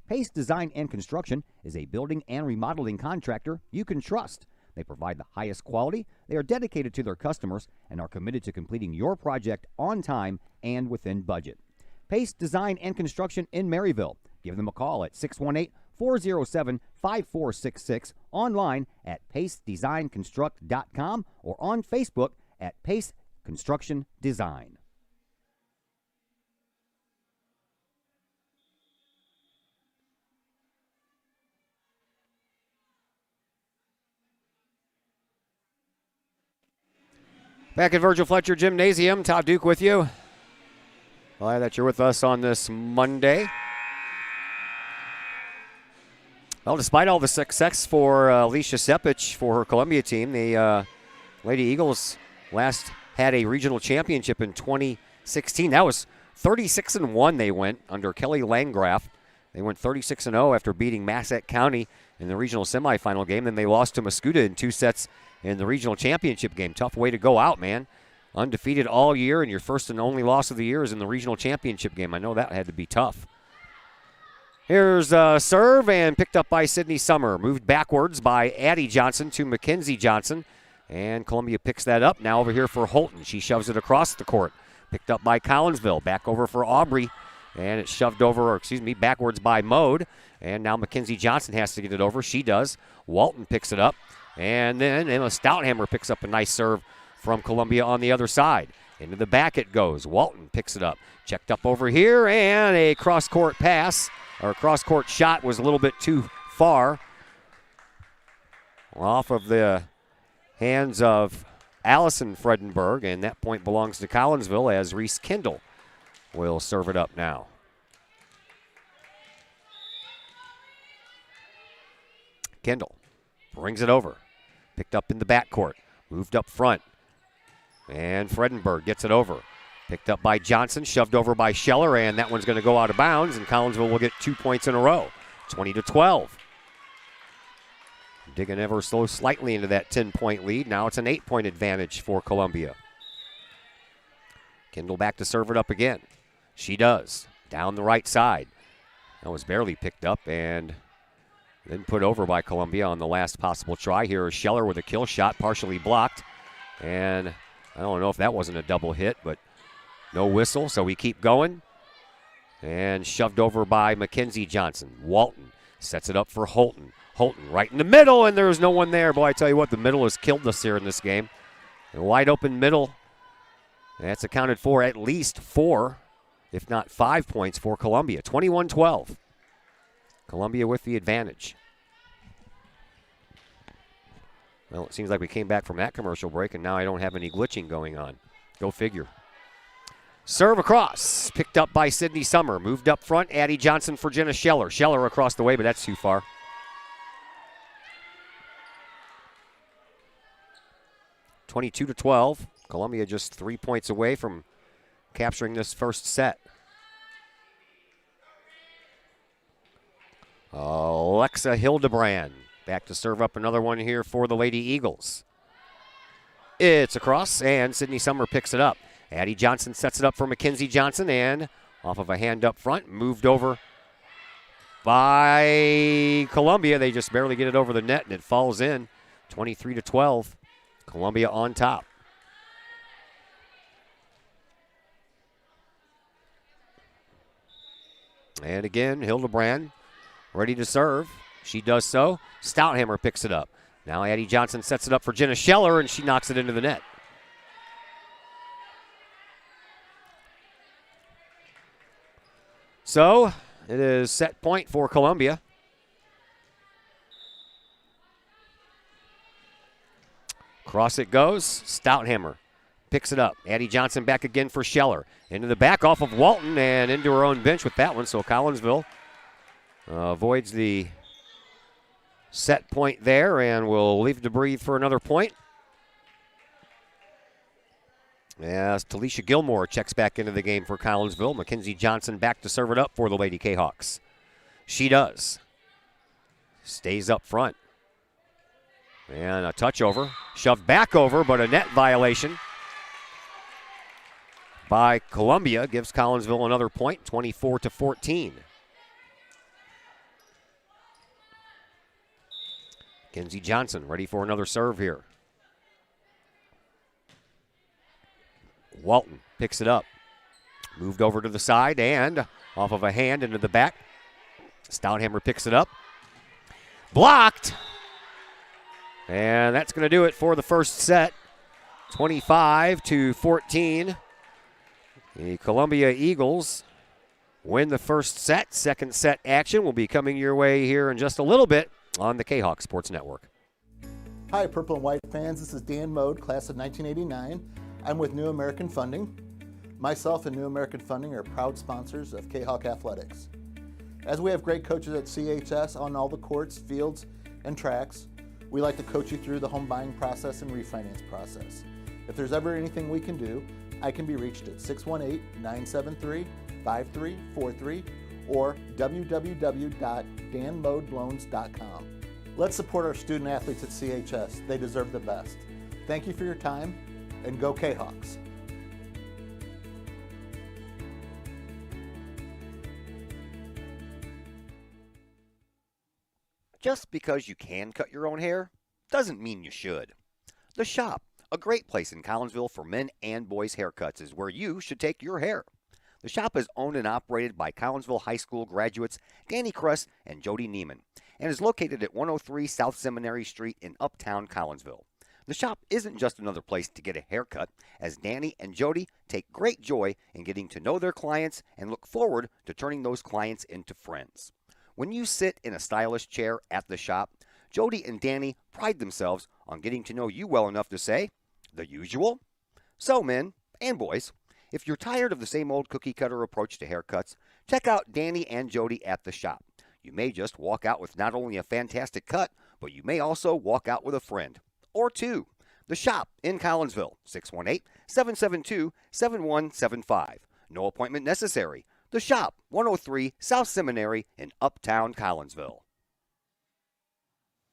Pace Design and Construction is a building and remodeling contractor you can trust. They provide the highest quality, they are dedicated to their customers, and are committed to completing your project on time and within budget. Pace Design and Construction in Maryville. Give them a call at 618-407-5466, online at pacedesignconstruct.com, or on Facebook at Pace Construction Design. Back at Virgil Fletcher Gymnasium, Todd Duke with you. Glad that you're with us on this Monday. Well, despite all the success for Alicia Sepich for her Columbia team, the Lady Eagles last had a regional championship in 2016. That was 36-1 they went under Kelly Landgraf. They went 36-0 after beating Massac County in the regional semifinal game. Then they lost to Mascoutah in 2 sets in the regional championship game. Tough way to go out, man. Undefeated all year, and your first and only loss of the year is in the regional championship game. I know that had to be tough. Here's a serve, and picked up by Sydney Summer. Moved backwards by Addie Johnson to Mackenzie Johnson, and Columbia picks that up. Now over here for Holton. She shoves it across the court. Picked up by Collinsville. Back over for Aubrey, and it's shoved over, backwards by Mode. And now Mackenzie Johnson has to get it over. She does. Walton picks it up. And then Emma Stouthammer picks up a nice serve from Columbia on the other side. Into the back it goes. Walton picks it up. Checked up over here, and a cross-court pass, or cross-court shot was a little bit too far. Off of the hands of Allison Fredenberg, and that point belongs to Collinsville as Reese Kendall will serve it up now. Kendall brings it over. Picked up in the backcourt. Moved up front. And Fredenberg gets it over. Picked up by Johnson. Shoved over by Scheller. And that one's going to go out of bounds. And Collinsville will get 2 points in a row. 20-12. Digging ever so slightly into that 10-point lead. Now it's an 8-point advantage for Columbia. Kendall back to serve it up again. She does. Down the right side. That was barely picked up and then put over by Columbia on the last possible try. Here is Scheller with a kill shot, partially blocked. And I don't know if that wasn't a double hit, but no whistle, so we keep going. And shoved over by Mackenzie Johnson. Walton sets it up for Holton. Holton right in the middle, and there's no one there. Boy, I tell you what, the middle has killed us here in this game. A wide open middle. That's accounted for at least 4, if not 5 points for Columbia. 21-12. Columbia with the advantage. Well, it seems like we came back from that commercial break, and now I don't have any glitching going on. Go figure. Serve across. Picked up by Sydney Summer. Moved up front. Addie Johnson for Jenna Scheller. Scheller across the way, but that's too far. (22-12). Columbia just 3 points away from capturing this first set. Alexa Hildebrand back to serve up another one here for the Lady Eagles. It's across, and Sydney Summer picks it up. Addie Johnson sets it up for Mackenzie Johnson, and off of a hand up front, moved over by Columbia. They just barely get it over the net, and it falls in. 23-12. Columbia on top. And again, Hildebrand ready to serve. She does so. Stouthammer picks it up. Now Addie Johnson sets it up for Jenna Scheller, and she knocks it into the net. So it is set point for Columbia. Cross it goes. Stouthammer picks it up. Addie Johnson back again for Scheller. Into the back off of Walton and into her own bench with that one. So Collinsville avoids the set point there and will leave it to breathe for another point. As Talisha Gilmore checks back into the game for Collinsville. Mackenzie Johnson back to serve it up for the Lady Kahawks. She does. Stays up front. And a touch over. Shoved back over, but a net violation by Columbia gives Collinsville another point, 24-14. Mackenzie Johnson ready for another serve here. Walton picks it up. Moved over to the side and off of a hand into the back. Stouthammer picks it up. Blocked. And that's going to do it for the first set. 25-14. The Columbia Eagles win the first set. Second set action will be coming your way here in just a little bit on the Kahok Sports Network. Hi, Purple and White fans. This is Dan Mode, class of 1989. I'm with New American Funding. Myself and New American Funding are proud sponsors of Kahok Athletics. As we have great coaches at CHS on all the courts, fields, and tracks, we like to coach you through the home buying process and refinance process. If there's ever anything we can do, I can be reached at 618-973-5343 or www.danmodeloans.com. Let's support our student athletes at CHS. They deserve the best. Thank you for your time, and go Kahawks. Just because you can cut your own hair doesn't mean you should. The Shop, a great place in Collinsville for men and boys haircuts, is where you should take your hair. The Shop is owned and operated by Collinsville High School graduates Danny Kress and Jody Neiman and is located at 103 South Seminary Street in Uptown Collinsville. The Shop isn't just another place to get a haircut, as Danny and Jody take great joy in getting to know their clients and look forward to turning those clients into friends. When you sit in a stylish chair at the Shop, Jody and Danny pride themselves on getting to know you well enough to say, the usual? So, men and boys, if you're tired of the same old cookie cutter approach to haircuts, check out Danny and Jody at the Shop. You may just walk out with not only a fantastic cut, but you may also walk out with a friend or two. The Shop in Collinsville, 618-772-7175. No appointment necessary. The Shop, 103 South Seminary in Uptown Collinsville.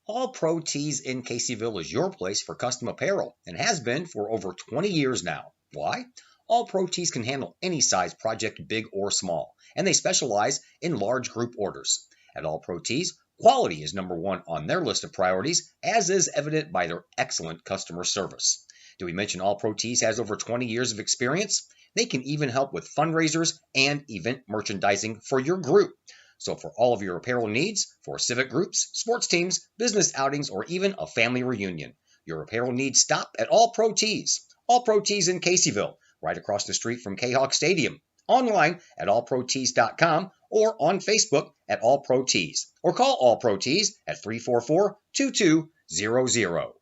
All Pro Tees in Caseyville is your place for custom apparel and has been for over 20 years now. Why? All Pro Tees can handle any size project, big or small, and they specialize in large group orders. At All Pro Tees, quality is number one on their list of priorities, as is evident by their excellent customer service. Did we mention All Pro Tees has over 20 years of experience? They can even help with fundraisers and event merchandising for your group. So for all of your apparel needs, for civic groups, sports teams, business outings, or even a family reunion, your apparel needs stop at All Pro Tees. All Pro Tees in Caseyville, right across the street from Kahok Stadium. Online at allprotees.com or on Facebook at All Pro Tees. Or call All Pro Tees at 344-2200.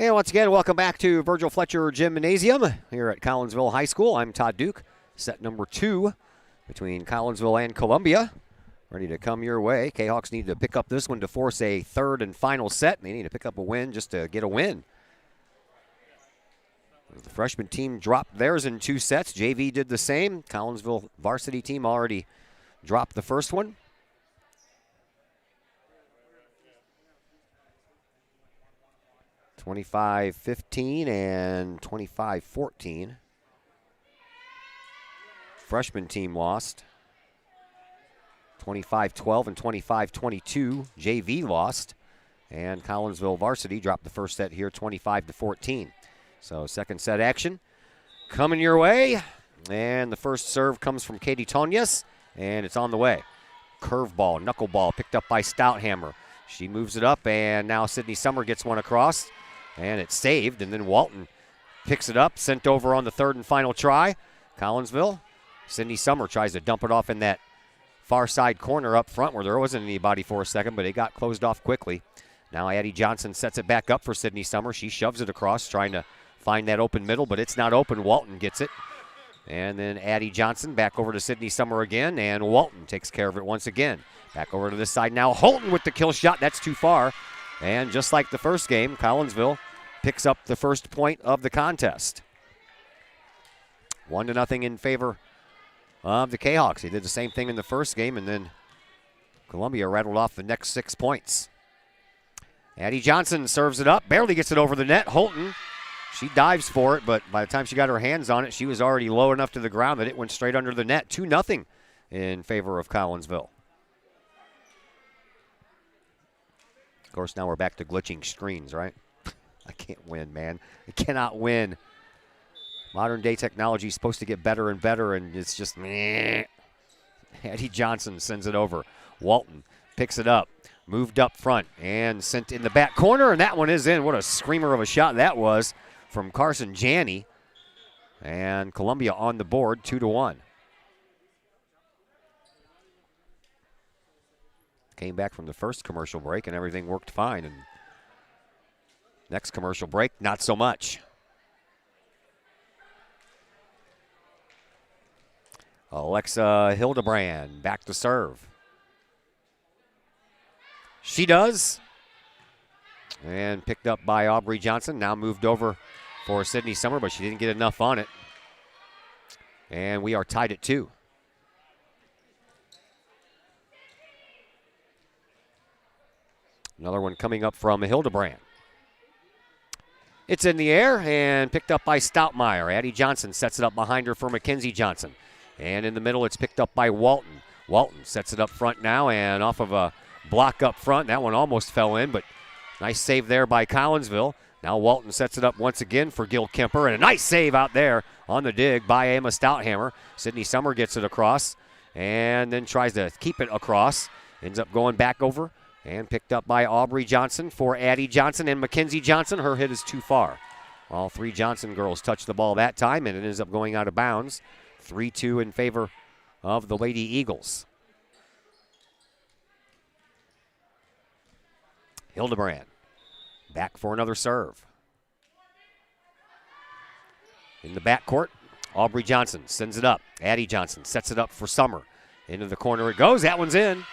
And once again, welcome back to Virgil Fletcher Gymnasium here at Collinsville High School. I'm Todd Duke. Set number 2 between Collinsville and Columbia ready to come your way. Kahawks need to pick up this one to force a third and final set. They need to pick up a win just to get a win. The freshman team dropped theirs in 2 sets. JV did the same. Collinsville varsity team already dropped the first one. (25-15) and 25-14. Freshman team lost. 25-12 and 25-22. JV lost. And Collinsville varsity dropped the first set here 25-14. So second set action coming your way. And the first serve comes from Katie Tonias, and it's on the way. Curveball, knuckleball picked up by Stouthammer. She moves it up, and now Sydney Summer gets one across, and it's saved. And then Walton picks it up, sent over on the third and final try. Collinsville, Sydney Summer tries to dump it off in that far side corner up front where there wasn't anybody for a second, but it got closed off quickly. Now Addie Johnson sets it back up for Sydney Summer. She shoves it across, trying to find that open middle, but it's not open. Walton gets it. And then Addie Johnson back over to Sydney Summer again, and Walton takes care of it once again. Back over to this side now. Holton with the kill shot. That's too far. And just like the first game, Collinsville picks up the first point of the contest. 1-0 in favor of the Kahawks. They did the same thing in the first game, and then Columbia rattled off the next 6 points. Addie Johnson serves it up, barely gets it over the net. Holton, she dives for it, but by the time she got her hands on it, she was already low enough to the ground that it went straight under the net. 2-0 in favor of Collinsville. Of course, now we're back to glitching screens, right? I can't win, man. I cannot win. Modern day technology is supposed to get better and better, and it's just meh. Addie Johnson sends it over. Walton picks it up, moved up front, and sent in the back corner, and that one is in. What a screamer of a shot that was from Carson Janney. And Columbia on the board, 2-1. Came back from the first commercial break, and everything worked fine. And next commercial break, not so much. Alexa Hildebrand back to serve. She does. And picked up by Aubrey Johnson. Now moved over for Sydney Summer, but she didn't get enough on it. And we are tied at 2. Another one coming up from Hildebrand. It's in the air and picked up by Stoutmeyer. Addie Johnson sets it up behind her for Mackenzie Johnson. And in the middle, it's picked up by Walton. Walton sets it up front now and off of a block up front. That one almost fell in, but nice save there by Collinsville. Now Walton sets it up once again for Gil Kemper, and a nice save out there on the dig by Emma Stouthammer. Sydney Summer gets it across and then tries to keep it across. Ends up going back over and picked up by Aubrey Johnson for Addie Johnson and Mackenzie Johnson. Her hit is too far. All 3 Johnson girls touched the ball that time, and it ends up going out of bounds. 3-2 in favor of the Lady Eagles. Hildebrand back for another serve. In the backcourt, Aubrey Johnson sends it up. Addie Johnson sets it up for Summer. Into the corner it goes. That one's in.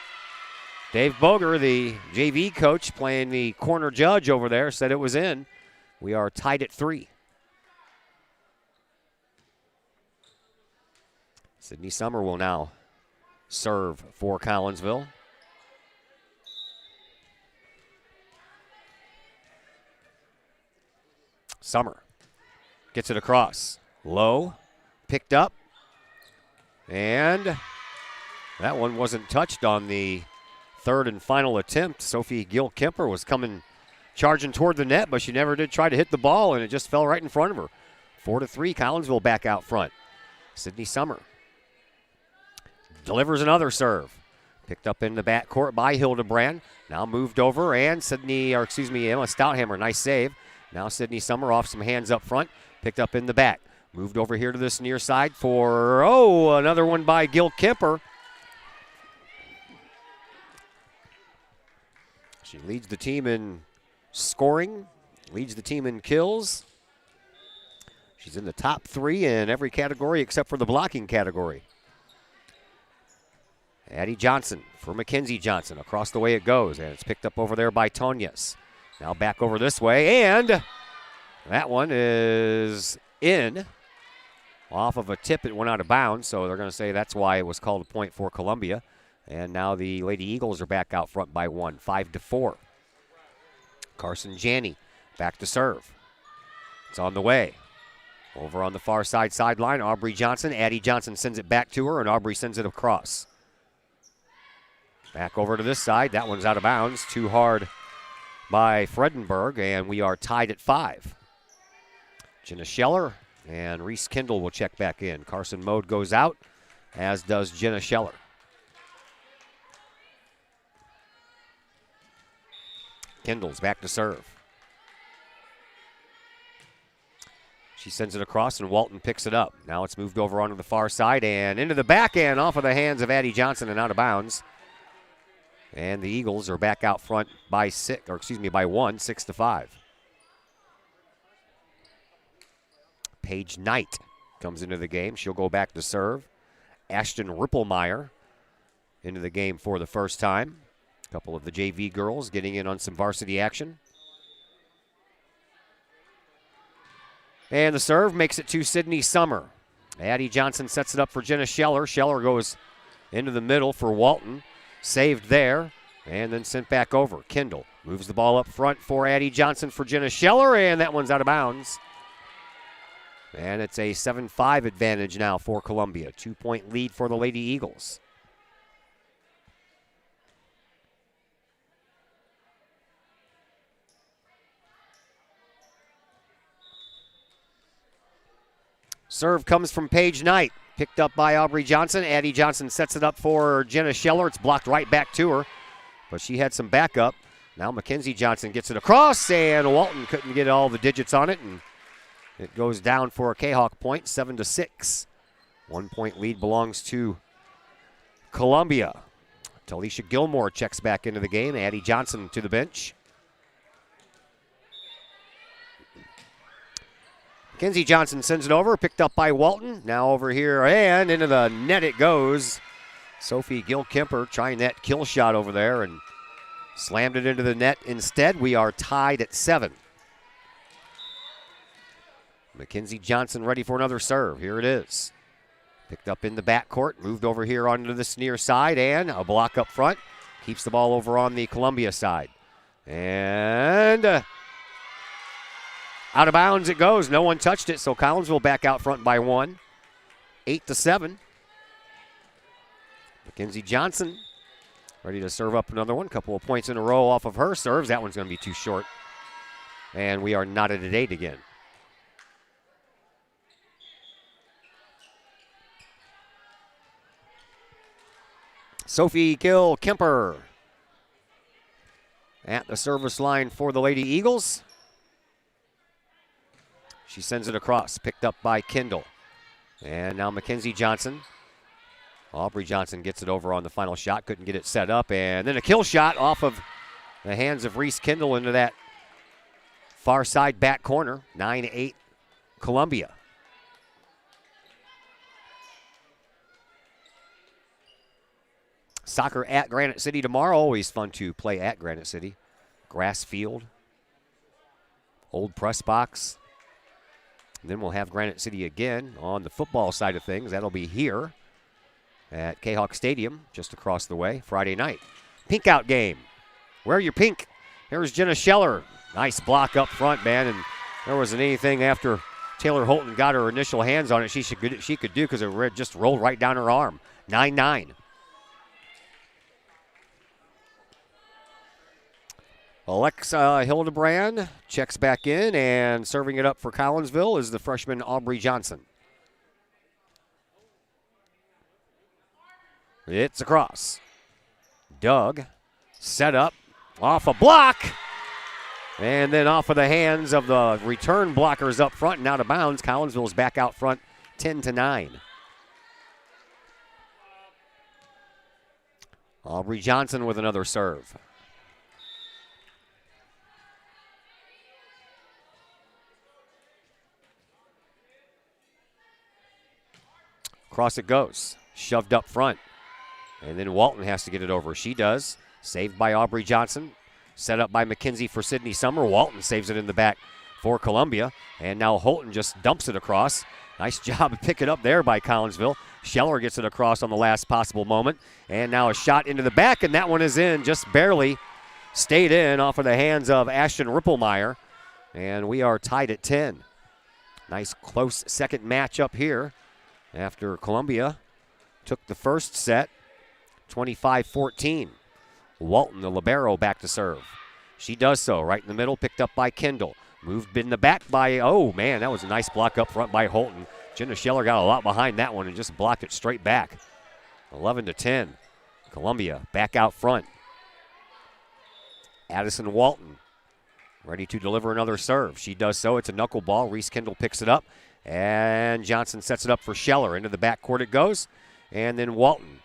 Dave Boger, the JV coach playing the corner judge over there, said it was in. We are tied at 3. Sydney Summer will now serve for Collinsville. Summer gets it across. Low, picked up, and that one wasn't touched on the third and final attempt. Sophie Gil-Kemper was coming charging toward the net, but she never did try to hit the ball, and it just fell right in front of her. 4-3, Collinsville back out front. Sydney Summer delivers another serve. Picked up in the backcourt by Hildebrand. Now moved over, and Emma Stouthammer, nice save. Now Sydney Summer off some hands up front. Picked up in the back. Moved over here to this near side for, another one by Gil Kemper. She leads the team in scoring, leads the team in kills. She's in the top 3 in every category except for the blocking category. Addie Johnson for Mackenzie Johnson. Across the way it goes, and it's picked up over there by Tonias. Now back over this way, and that one is in. Off of a tip, it went out of bounds, so they're going to say that's why it was called a point for Columbia. And now the Lady Eagles are back out front by 1, 5-4. Carson Janney back to serve. It's on the way. Over on the far side sideline, Aubrey Johnson. Addie Johnson sends it back to her, and Aubrey sends it across. Back over to this side. That one's out of bounds. Too hard by Fredenberg, and we are tied at 5. Jenna Scheller and Reese Kindle will check back in. Carson Mode goes out, as does Jenna Scheller. Kindle's back to serve. She sends it across, and Walton picks it up. Now it's moved over onto the far side and into the backhand off of the hands of Addie Johnson and out of bounds. And the Eagles are back out front by 1, 6-5. Paige Knight comes into the game. She'll go back to serve. Ashton Ripplemeyer into the game for the first time. A couple of the JV girls getting in on some varsity action. And the serve makes it to Sydney Summer. Addie Johnson sets it up for Jenna Scheller. Scheller goes into the middle for Walton. Saved there and then sent back over. Kindle moves the ball up front for Addie Johnson for Jenna Scheller, and that one's out of bounds. And it's a 7-5 advantage now for Columbia. 2-point lead for the Lady Eagles. Serve comes from Paige Knight. Picked up by Aubrey Johnson. Addie Johnson sets it up for Jenna Scheller. It's blocked right back to her, but she had some backup. Now Mackenzie Johnson gets it across, and Walton couldn't get all the digits on it, and it goes down for a Kahok point, 7-6. 1-point lead belongs to Columbia. Talisha Gilmore checks back into the game. Addie Johnson to the bench. Mackenzie Johnson sends it over, picked up by Walton. Now over here, and into the net it goes. Sophie Gil-Kemper trying that kill shot over there and slammed it into the net instead. We are tied at 7. Mackenzie Johnson ready for another serve. Here it is. Picked up in the backcourt, moved over here onto this near side, and a block up front. Keeps the ball over on the Columbia side. And out of bounds it goes. No one touched it, so Collinsville back out front by 1. 8-7. Mackenzie Johnson ready to serve up another one. Couple of points in a row off of her serves. That one's going to be too short. And we are knotted at 8 again. Sophie Gil-Kemper at the service line for the Lady Eagles. She sends it across, picked up by Kindle. And now Mackenzie Johnson. Aubrey Johnson gets it over on the final shot, couldn't get it set up. And then a kill shot off of the hands of Reese Kindle into that far side back corner. 9-8 Columbia. Soccer at Granite City tomorrow. Always fun to play at Granite City. Grass field. Old press box. And then we'll have Granite City again on the football side of things. That'll be here at Kahok Stadium, just across the way, Friday night. Pink out game. Wear your pink. Here's Jenna Scheller. Nice block up front, man. And there wasn't anything after Taylor Holton got her initial hands on it she could do, because it just rolled right down her arm. 9-9. Alexa Hildebrand checks back in, and serving it up for Collinsville is the freshman Aubrey Johnson. It's across. Doug set up off a block, and then off of the hands of the return blockers up front and out of bounds. Collinsville's back out front 10-9. Aubrey Johnson with another serve. Across it goes. Shoved up front. And then Walton has to get it over. She does. Saved by Aubrey Johnson. Set up by McKenzie for Sydney Summer. Walton saves it in the back for Columbia. And now Holton just dumps it across. Nice job of picking it up there by Collinsville. Scheller gets it across on the last possible moment. And now a shot into the back, and that one is in, just barely stayed in off of the hands of Ashton Ripplemeyer. And we are tied at 10. Nice close second matchup here after Columbia took the first set, 25-14. Walton, the libero, back to serve. She does so right in the middle, picked up by Kendall. Moved in the back by, oh man, that was a nice block up front by Holton. Jenna Scheller got a lot behind that one and just blocked it straight back. 11-10. Columbia back out front. Addison Walton ready to deliver another serve. She does so. It's a knuckleball. Reese Kendall picks it up. And Johnson sets it up for Scheller. Into the backcourt it goes. And then Walton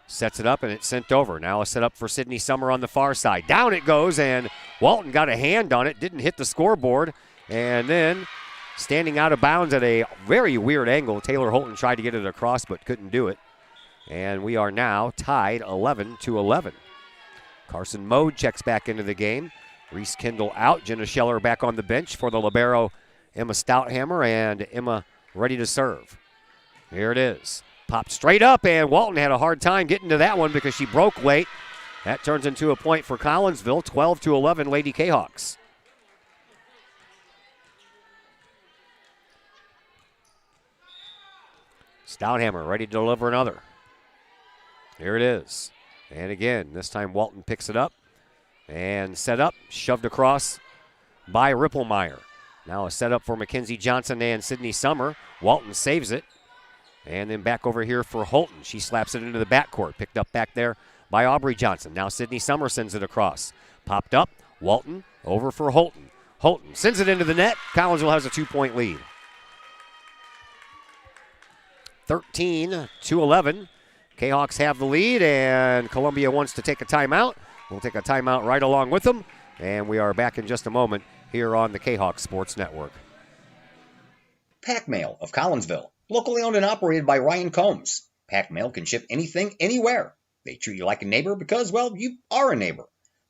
sets it up, and it's sent over. Now a setup for Sydney Summer on the far side. Down it goes, and Walton got a hand on it. Didn't hit the scoreboard. And then standing out of bounds at a very weird angle, Taylor Holton tried to get it across but couldn't do it. And we are now tied 11-11. Carson Mode checks back into the game. Reese Kendall out. Jenna Scheller back on the bench for the libero, Emma Stouthammer, and Emma ready to serve. Here it is. Popped straight up, and Walton had a hard time getting to that one because she broke late. That turns into a point for Collinsville, 12-11, Lady Kahawks. Stouthammer ready to deliver another. Here it is. And again, this time Walton picks it up and set up, shoved across by Ripplemeyer. Now a setup for Mackenzie Johnson and Sydney Summer. Walton saves it. And then back over here for Holton. She slaps it into the backcourt. Picked up back there by Aubrey Johnson. Now Sydney Summer sends it across. Popped up. Walton over for Holton. Holton sends it into the net. Collinsville has a 2-point lead. 13-11. Kahawks have the lead, and Columbia wants to take a timeout. We'll take a timeout right along with them. And we are back in just a moment here on the Kahawk Sports Network. Pack Mail of Collinsville. Locally owned and operated by Ryan Combs. Pack Mail can ship anything, anywhere. They treat you like a neighbor because, well, you are a neighbor.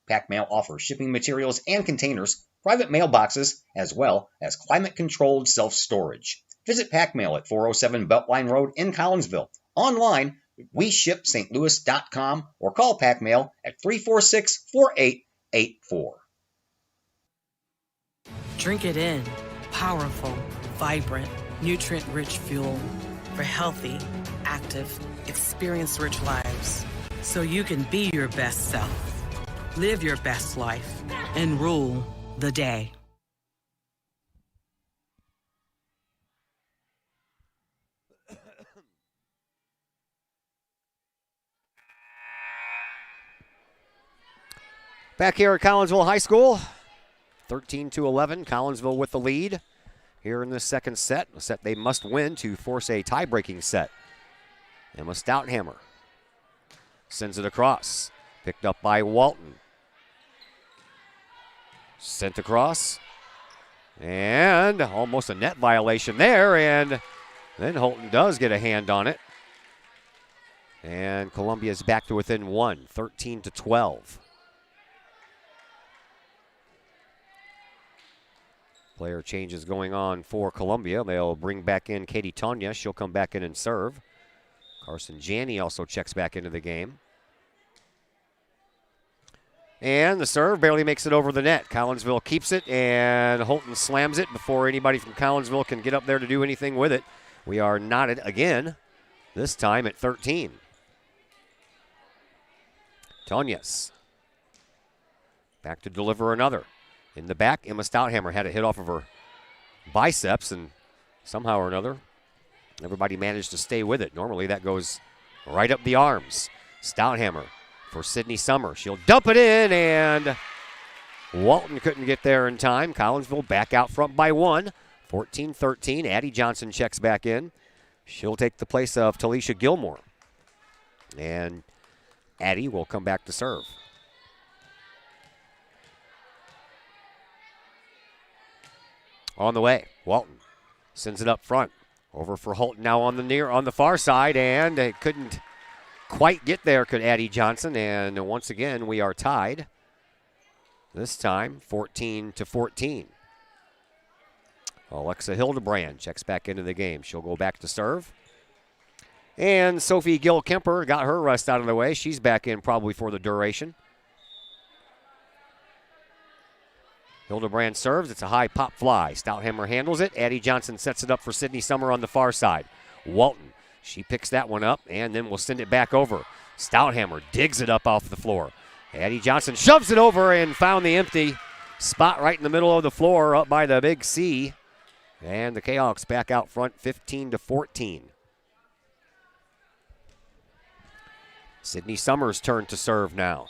Pack Mail offers shipping materials and containers, private mailboxes, as well as climate-controlled self-storage. Visit Pack Mail at 407 Beltline Road in Collinsville. Online, WeShipSt.Louis.com or call Pack Mail at 346-4884. Drink it in. Powerful, vibrant, nutrient-rich fuel for healthy, active, experience-rich lives. So you can be your best self, live your best life, and rule the day. Back here at Collinsville High School, 13-11, Collinsville with the lead here in the second set. A set they must win to force a tie-breaking set. Emma Stouthammer sends it across. Picked up by Walton. Sent across. And almost a net violation there. And then Holton does get a hand on it. And Columbia's back to within one, 13-12. Player changes going on for Columbia. They'll bring back in Katie Tonya. She'll come back in and serve. Carson Janney also checks back into the game. And the serve barely makes it over the net. Collinsville keeps it, and Holton slams it before anybody from Collinsville can get up there to do anything with it. We are knotted again, this time at 13. Tonyas back to deliver another. In the back, Emma Stouthammer had a hit off of her biceps, and somehow or another, everybody managed to stay with it. Normally that goes right up the arms. Stouthammer for Sydney Summer. She'll dump it in, and Walton couldn't get there in time. Collinsville back out front by one, 14-13. Addie Johnson checks back in. She'll take the place of Talisha Gilmore. And Addie will come back to serve. On the way, Walton sends it up front. Over for Holton now on the far side, and it couldn't quite get there, could Addie Johnson, and once again we are tied. This time 14-14. Alexa Hildebrand checks back into the game. She'll go back to serve. And Sophie Gill-Kemper got her rest out of the way. She's back in probably for the duration. Hildebrand serves. It's a high pop fly. Stouthammer handles it. Addie Johnson sets it up for Sydney Summer on the far side. Walton, she picks that one up and then will send it back over. Stouthammer digs it up off the floor. Addie Johnson shoves it over and found the empty spot right in the middle of the floor up by the big C. And the Kahawks back out front 15-14. Sydney Summers' turn to serve now.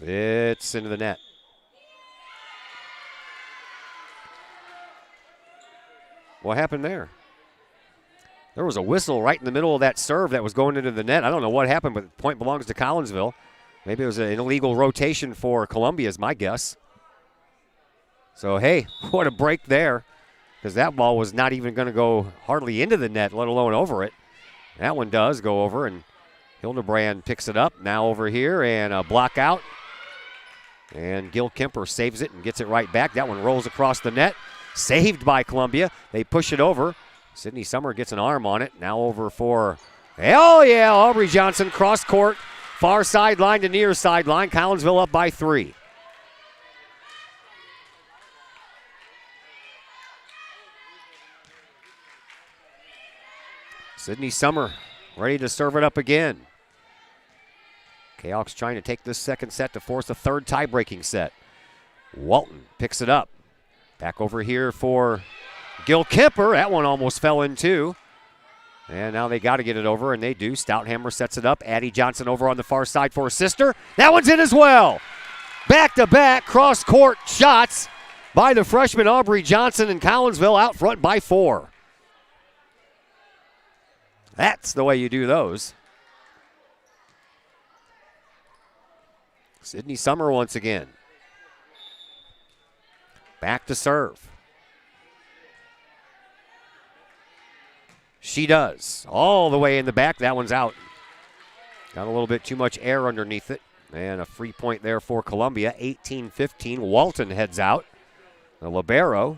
It's into the net. What happened there? There was a whistle right in the middle of that serve that was going into the net. I don't know what happened, but the point belongs to Collinsville. Maybe it was an illegal rotation for Columbia is my guess. So, hey, what a break there, because that ball was not even going to go hardly into the net, let alone over it. That one does go over, and Hildebrand picks it up. Now over here, and a block out. And Gil Kemper saves it and gets it right back. That one rolls across the net. Saved by Columbia. They push it over. Sydney Summer gets an arm on it. Now over for, oh yeah, Aubrey Johnson, cross court, far sideline to near sideline. Collinsville up by 3. Sydney Summer ready to serve it up again. Kahawks trying to take this second set to force a third tie-breaking set. Walton picks it up. Back over here for Gil Kemper. That one almost fell in too. And now they got to get it over, and they do. Stouthammer sets it up. Addie Johnson over on the far side for her sister. That one's in as well. Back-to-back cross-court shots by the freshman Aubrey Johnson, and Collinsville out front by 4. That's the way you do those. Sydney Summer once again. Back to serve. She does. All the way in the back. That one's out. Got a little bit too much air underneath it. And a free point there for Columbia. 18-15. Walton heads out. The libero.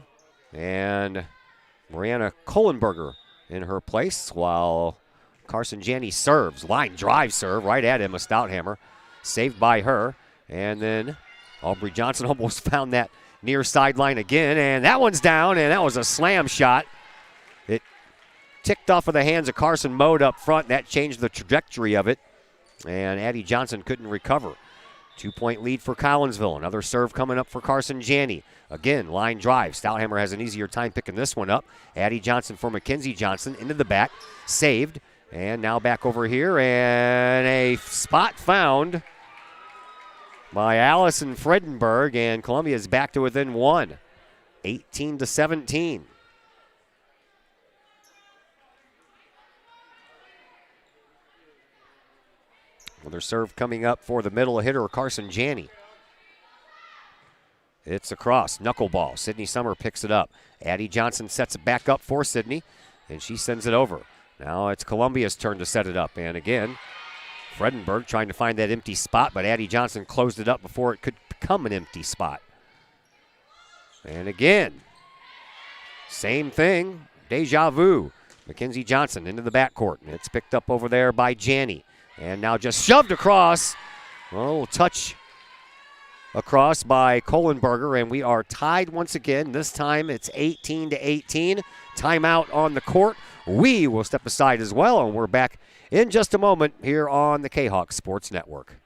And Mariana Kohlenberger in her place while Carson Janney serves. Line drive serve right at Emma Stouthammer. Saved by her. And then Aubrey Johnson almost found that near sideline again. And that one's down, and that was a slam shot. It ticked off of the hands of Carson Mode up front. That changed the trajectory of it. And Addie Johnson couldn't recover. 2-point lead for Collinsville. Another serve coming up for Carson Janney. Again, line drive. Stouthammer has an easier time picking this one up. Addie Johnson for Mackenzie Johnson into the back. Saved. And now back over here. And a spot found by Allison Fredenberg. And Columbia is back to within 1. 18-17. Another serve coming up for the middle hitter, Carson Janney. It's across, knuckleball. Sydney Summer picks it up. Addie Johnson sets it back up for Sydney, and she sends it over. Now it's Columbia's turn to set it up. And again, Fredenberg trying to find that empty spot, but Addie Johnson closed it up before it could become an empty spot. And again, same thing, deja vu. Mackenzie Johnson into the backcourt, and it's picked up over there by Janney. And now just shoved across. Oh, touch across by Kohlenberger, and we are tied once again. This time it's 18-18. Timeout on the court. We will step aside as well, and we're back in just a moment here on the Kahok Sports Network.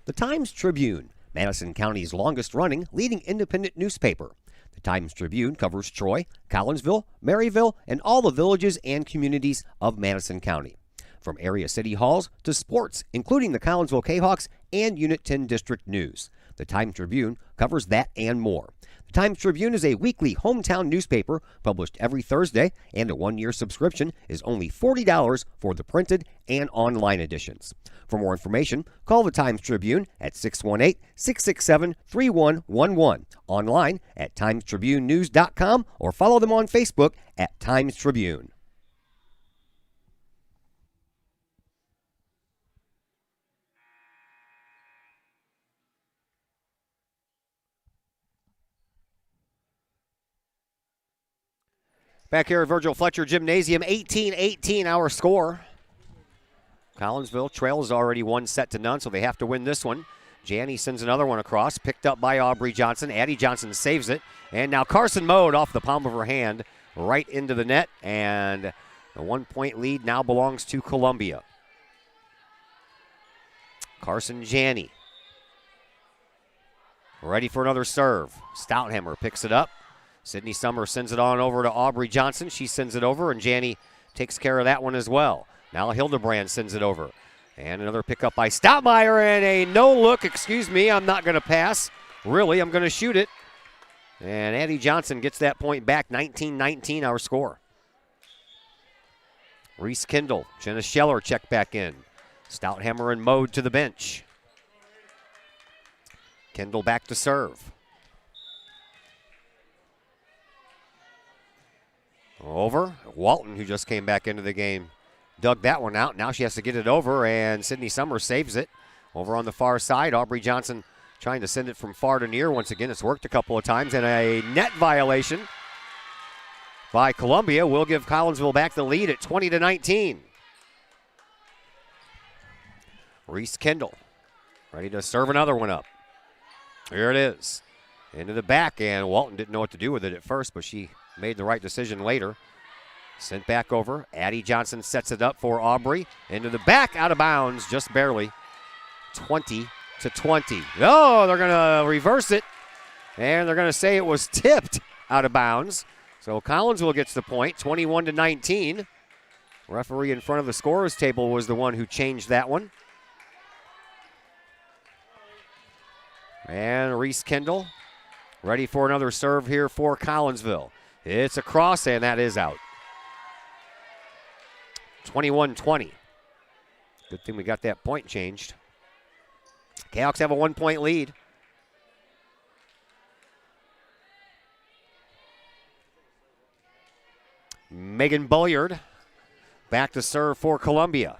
The Times-Tribune, Madison County's longest-running leading independent newspaper. The Times-Tribune covers Troy, Collinsville, Maryville, and all the villages and communities of Madison County. From area city halls to sports, including the Collinsville Kahawks and Unit 10 District News. The Times-Tribune covers that and more. The Times-Tribune is a weekly hometown newspaper published every Thursday, and a one-year subscription is only $40 for the printed and online editions. For more information, call the Times-Tribune at 618-667-3111, online at timestribunenews.com, or follow them on Facebook at Times-Tribune. Back here at Virgil Fletcher Gymnasium, 18-18 our score. Collinsville trails already 1-0, so they have to win this one. Janney sends another one across, picked up by Aubrey Johnson. Addie Johnson saves it. And now Carson Mode off the palm of her hand right into the net. And the 1-point lead now belongs to Columbia. Carson Janney ready for another serve. Stouthammer picks it up. Sydney Summer sends it on over to Aubrey Johnson. She sends it over, and Janney takes care of that one as well. Now Hildebrand sends it over. And another pickup by Stoutmeyer, and a no-look. Excuse me, I'm not going to pass. Really, I'm going to shoot it. And Addie Johnson gets that point back, 19-19 our score. Reese Kindle, Jenna Scheller check back in. Stouthammer and Mode to the bench. Kindle back to serve. Over. Walton, who just came back into the game, dug that one out. Now she has to get it over, and Sydney Summer saves it. Over on the far side, Aubrey Johnson trying to send it from far to near. Once again, it's worked a couple of times, and a net violation by Columbia will give Collinsville back the lead at 20-19. Reese Kendall ready to serve another one up. Here it is. Into the back, and Walton didn't know what to do with it at first, but she made the right decision later. Sent back over. Addie Johnson sets it up for Aubrey. Into the back, out of bounds, just barely. 20-20. No, they're going to reverse it, and they're going to say it was tipped out of bounds. So Collinsville gets the point, 21-19. Referee in front of the scorer's table was the one who changed that one. And Reese Kendall ready for another serve here for Collinsville. It's a cross, and that is out. 21-20. Good thing we got that point changed. Kahawks have a 1-point lead. Megan Bulliard back to serve for Columbia.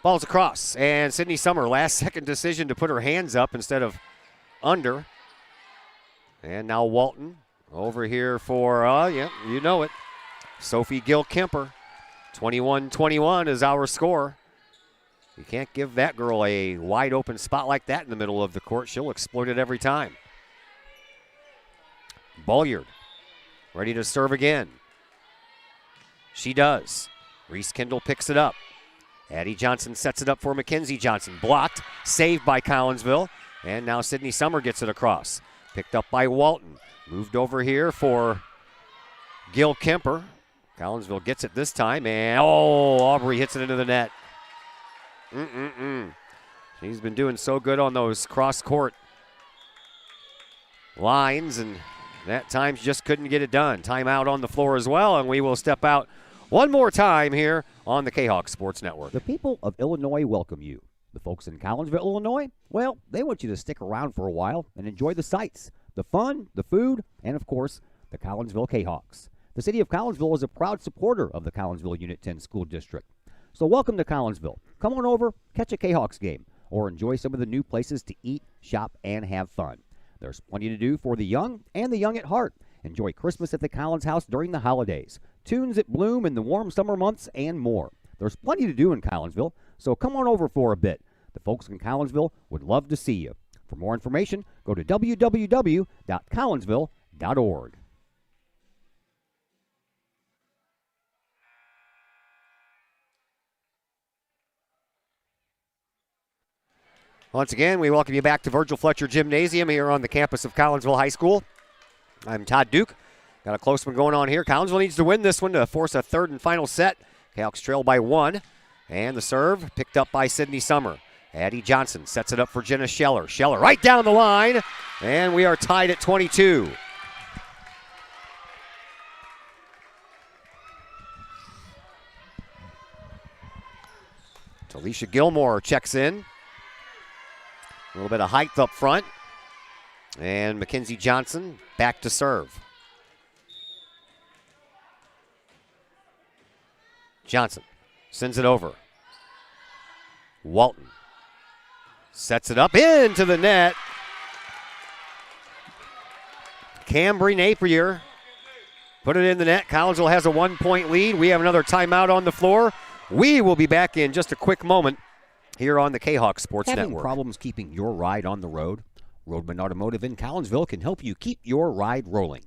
Ball's across, and Sydney Summer, last-second decision to put her hands up instead of under. And now Walton over here for, you know it, Sophie Gill-Kemper. 21-21 is our score. You can't give that girl a wide-open spot like that in the middle of the court. She'll exploit it every time. Bulliard ready to serve again. She does. Reese Kendall picks it up. Addie Johnson sets it up for Mackenzie Johnson. Blocked, saved by Collinsville. And now Sydney Summer gets it across. Picked up by Walton. Moved over here for Gill-Kemper. Collinsville gets it this time, and Aubrey hits it into the net. She's been doing so good on those cross-court lines, and that time she just couldn't get it done. Timeout on the floor as well, and we will step out one more time here on the Kahok Sports Network. The people of Illinois welcome you. The folks in Collinsville, Illinois, well, they want you to stick around for a while and enjoy the sights, the fun, the food, and, of course, the Collinsville Kahawks. The city of Collinsville is a proud supporter of the Collinsville Unit 10 School District. So welcome to Collinsville. Come on over, catch a Kahawks game, or enjoy some of the new places to eat, shop, and have fun. There's plenty to do for the young and the young at heart. Enjoy Christmas at the Collins House during the holidays, tunes at Bloom in the warm summer months, and more. There's plenty to do in Collinsville, so come on over for a bit. The folks in Collinsville would love to see you. For more information, go to www.collinsville.org. Once again, we welcome you back to Virgil Fletcher Gymnasium here on the campus of Collinsville High School. I'm Todd Duke. Got a close one going on here. Collinsville needs to win this one to force a third and final set. Kahawks trail by 1. And the serve picked up by Sydney Summer. Addie Johnson sets it up for Jenna Scheller. Scheller right down the line, and we are tied at 22. Talisha Gilmore checks in. A little bit of height up front. And Mackenzie Johnson back to serve. Johnson sends it over. Walton sets it up into the net. Cambry Napier put it in the net. Collinsville has a 1-point lead. We have another timeout on the floor. We will be back in just a quick moment here on the Kahok Sports Having Network. problems keeping your ride on the road? Roadman Automotive in Collinsville can help you keep your ride rolling.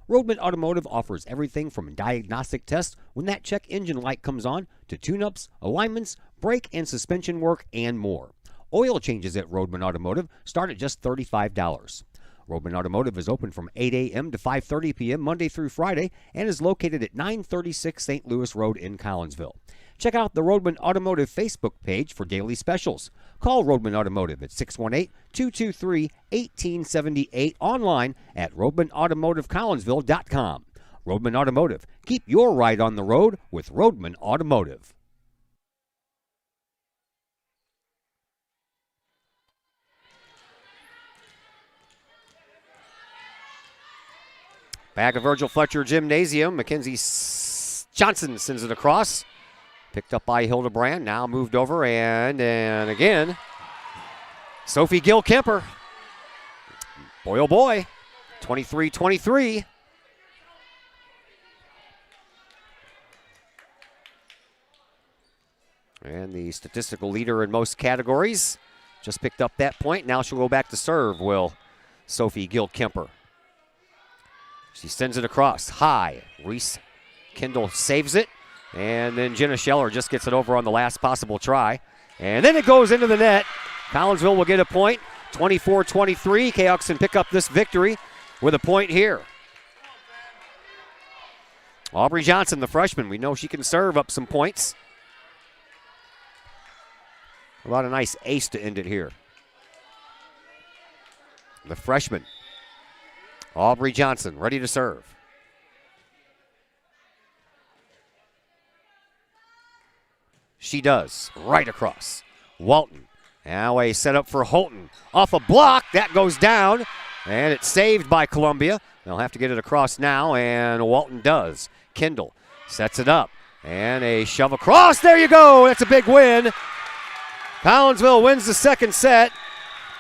Roadman Automotive offers everything from diagnostic tests when that check engine light comes on to tune-ups, alignments, brake and suspension work, and more. Oil changes at Roadman Automotive start at just $35. Roadman Automotive is open from 8 a.m. to 5:30 p.m. Monday through Friday and is located at 936 St. Louis Road in Collinsville. Check out the Roadman Automotive Facebook page for daily specials. Call Roadman Automotive at 618-223-1878, online at roadmanautomotivecollinsville.com. Roadman Automotive. Keep your ride on the road with Roadman Automotive. Back at Virgil Fletcher Gymnasium, Mackenzie Johnson sends it across. Picked up by Hildebrand, now moved over, and again, Sophie Gill-Kemper. Boy, oh boy, 23-23. And the statistical leader in most categories just picked up that point. Now she'll go back to serve, will Sophie Gill-Kemper. She sends it across, high. Reese Kendall saves it. And then Jenna Scheller just gets it over on the last possible try. And then it goes into the net. Collinsville will get a point. 24-23. Kahawks can pick up this victory with a point here. Aubrey Johnson, the freshman. We know she can serve up some points. How about a nice ace to end it here? The freshman, Aubrey Johnson, ready to serve. She does, right across. Walton, now a setup for Holton. Off a block, that goes down, and it's saved by Columbia. They'll have to get it across now, and Walton does. Kendall sets it up, and a shove across. There you go, that's a big win. Collinsville wins the second set,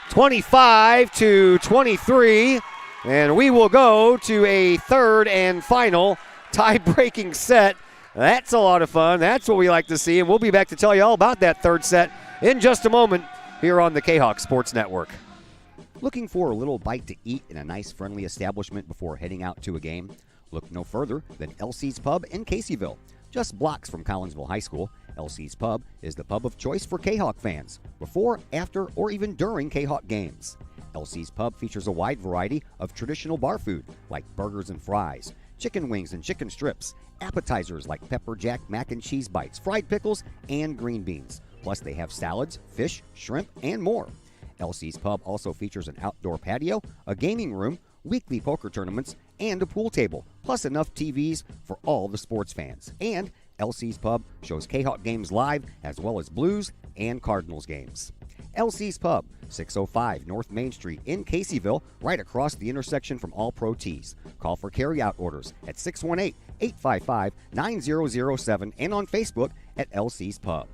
25-23, and we will go to a third and final tie-breaking set. That's a lot of fun. That's what we like to see, and we'll be back to tell you all about that third set in just a moment here on the Kahok Sports Network. Looking for a little bite to eat in a nice, friendly establishment before heading out to a game? Look no further than LC's Pub in Caseyville. Just blocks from Collinsville High School, LC's Pub is the pub of choice for Kahawk fans, before, after, or even during Kahawk games. LC's Pub features a wide variety of traditional bar food like burgers and fries, chicken wings and chicken strips, appetizers like pepper jack mac and cheese bites, fried pickles, and green beans. Plus they have salads, fish, shrimp, and more. LC's Pub also features an outdoor patio, a gaming room, weekly poker tournaments, and a pool table, plus enough TVs for all the sports fans. And LC's Pub shows Kahawk games live, as well as Blues and Cardinals games. LC's Pub, 605 North Main Street in Caseyville, right across the intersection from All Pro Tees. Call for carry-out orders at 618-855-9007 and on Facebook at LC's Pub.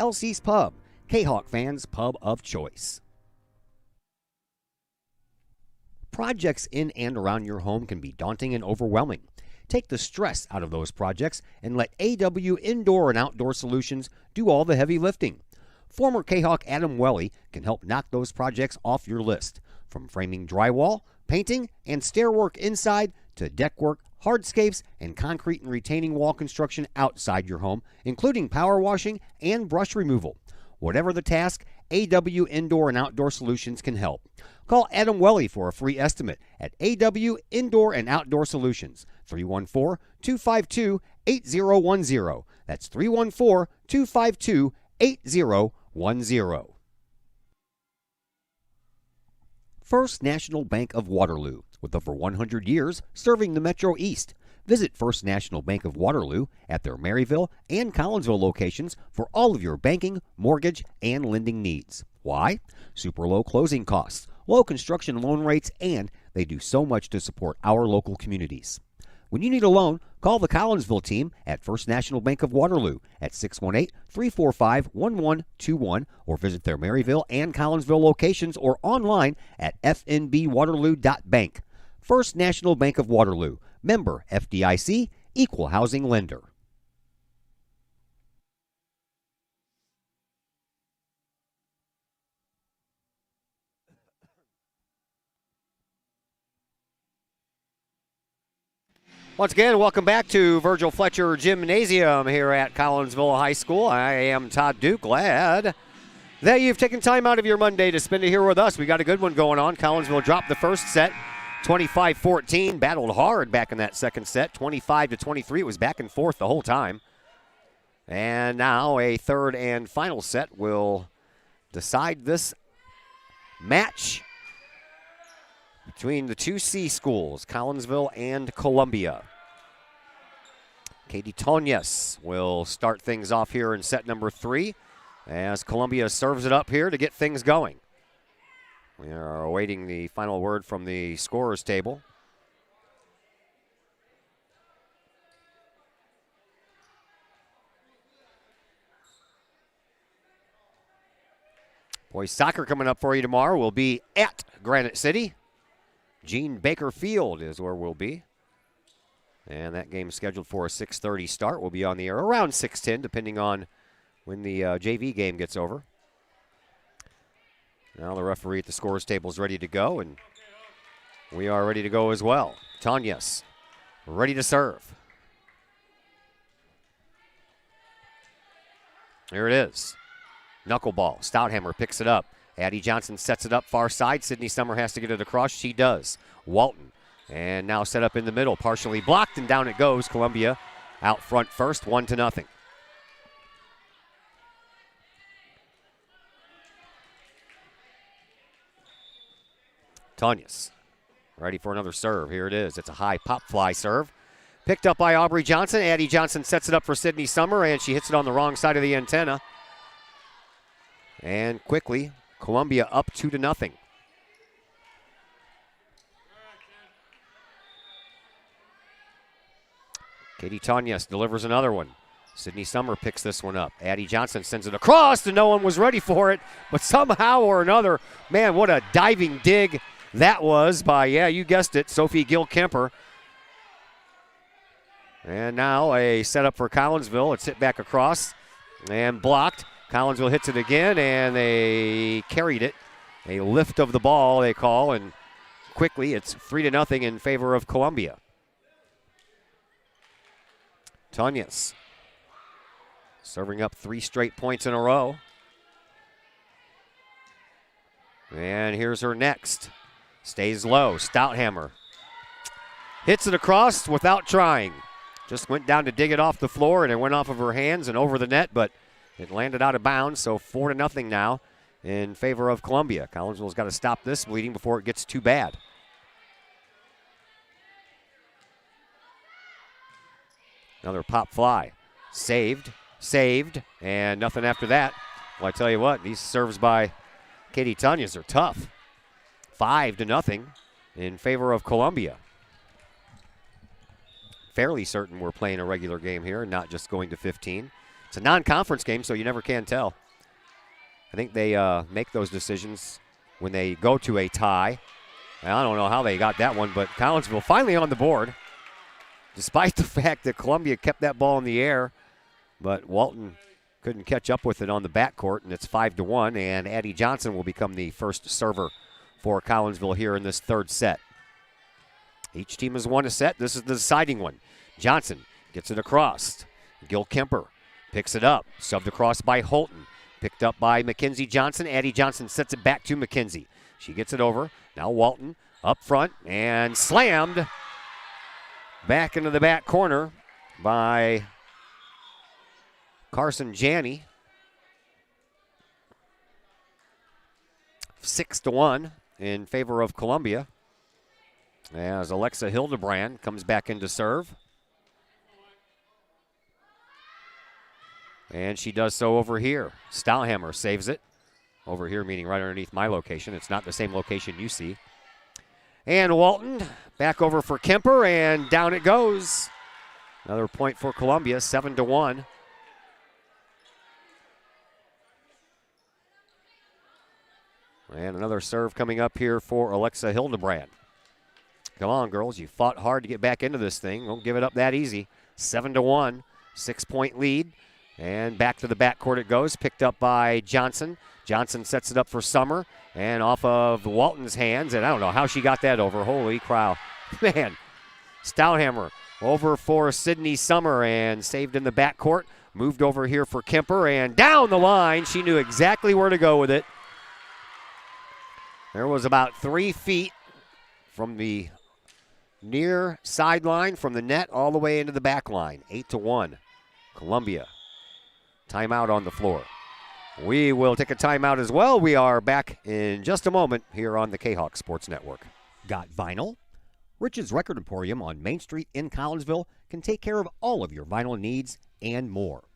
LC's Pub, Kahawk fans' pub of choice. Projects in and around your home can be daunting and overwhelming. Take the stress out of those projects and let AW Indoor and Outdoor Solutions do all the heavy lifting. Former Kahawk Adam Welly can help knock those projects off your list. From framing drywall, painting, and stair work inside to deck work, hardscapes, and concrete and retaining wall construction outside your home, including power washing and brush removal. Whatever the task, AW Indoor and Outdoor Solutions can help. Call Adam Welly for a free estimate at AW Indoor and Outdoor Solutions, 314-252-8010. That's 314-252-8010. First National Bank of Waterloo, with over 100 years serving the Metro East. Visit First National Bank of Waterloo at their Maryville and Collinsville locations for all of your banking, mortgage, and lending needs. Why? Super low closing costs, low construction loan rates, and they do so much to support our local communities. When you need a loan, call the Collinsville team at First National Bank of Waterloo at 618-345-1121 or visit their Maryville and Collinsville locations or online at fnbwaterloo.bank. First National Bank of Waterloo, member FDIC, equal housing lender. Once again, welcome back to Virgil Fletcher Gymnasium here at Collinsville High School. I am Todd Duke. Glad that you've taken time out of your Monday to spend it here with us. We got a good one going on. Collinsville dropped the first set, 25-14. Battled hard back in that second set, 25-23. It was back and forth the whole time. And now a third and final set will decide this match between the two C schools, Collinsville and Columbia. Katie Tonias will start things off here in set number 3 as Columbia serves it up here to get things going. We are awaiting the final word from the scorer's table. Boys soccer coming up for you tomorrow will be at Granite City. Gene Baker Field is where we'll be. And that game is scheduled for a 6:30 start. We'll be on the air around 6:10, depending on when the JV game gets over. Now the referee at the scorer's table is ready to go, and we are ready to go as well. Tanyas ready to serve. There it is. Knuckleball. Stouthammer picks it up. Addie Johnson sets it up far side. Sydney Summer has to get it across. She does. Walton. And now set up in the middle. Partially blocked, and down it goes. Columbia out front first, 1-0. Tanyas ready for another serve. Here it is. It's a high pop fly serve. Picked up by Aubrey Johnson. Addie Johnson sets it up for Sydney Summer, and she hits it on the wrong side of the antenna. And quickly, Columbia up 2-0. Katie Tanyas delivers another one. Sydney Summer picks this one up. Addie Johnson sends it across, and no one was ready for it. But somehow or another, man, what a diving dig that was by, yeah, you guessed it, Sophie Gill-Kemper. And now a setup for Collinsville. It's hit back across and blocked. Collinsville hits it again, and they carried it. A lift of the ball, they call, and quickly it's 3-0 in favor of Columbia. Tanyas serving up 3 straight points in a row. And here's her next. Stays low. Stouthammer hits it across without trying. Just went down to dig it off the floor, and it went off of her hands and over the net, but it landed out of bounds, so 4-0 now in favor of Columbia. Collinsville's got to stop this bleeding before it gets too bad. Another pop fly. Saved, and nothing after that. Well, I tell you what, these serves by Katie Tanyas are tough. 5-0 in favor of Columbia. Fairly certain we're playing a regular game here, not just going to 15. It's a non-conference game, so you never can tell. I think they make those decisions when they go to a tie. I don't know how they got that one, but Collinsville finally on the board, despite the fact that Columbia kept that ball in the air, but Walton couldn't catch up with it on the backcourt, and it's 5-1, and Addie Johnson will become the first server for Collinsville here in this third set. Each team has won a set. This is the deciding one. Johnson gets it across. Gill-Kemper picks it up. Subbed across by Holton. Picked up by Mackenzie Johnson. Addie Johnson sets it back to Mackenzie. She gets it over. Now Walton up front and slammed back into the back corner by Carson Janney. 6-1. in favor of Columbia as Alexa Hildebrand comes back into serve. And she does so over here. Stahlhammer saves it. Over here, meaning right underneath my location. It's not the same location you see. And Walton back over for Kemper, and down it goes. Another point for Columbia, 7-1. And another serve coming up here for Alexa Hildebrand. Come on, girls. You fought hard to get back into this thing. Don't give it up that easy. 7-1, 6-point lead. And back to the backcourt it goes, picked up by Johnson. Johnson sets it up for Summer, and off of Walton's hands, and I don't know how she got that over. Holy crow. Man, Stahlhammer over for Sydney Summer and saved in the backcourt. Moved over here for Kemper, and down the line. She knew exactly where to go with it. There was about 3 feet from the near sideline, from the net all the way into the back line. 8-1, Columbia. Timeout on the floor. We will take a timeout as well. We are back in just a moment here on the Kahok Sports Network. Got vinyl? Rich's Record Emporium on Main Street in Collinsville can take care of all of your vinyl needs and more.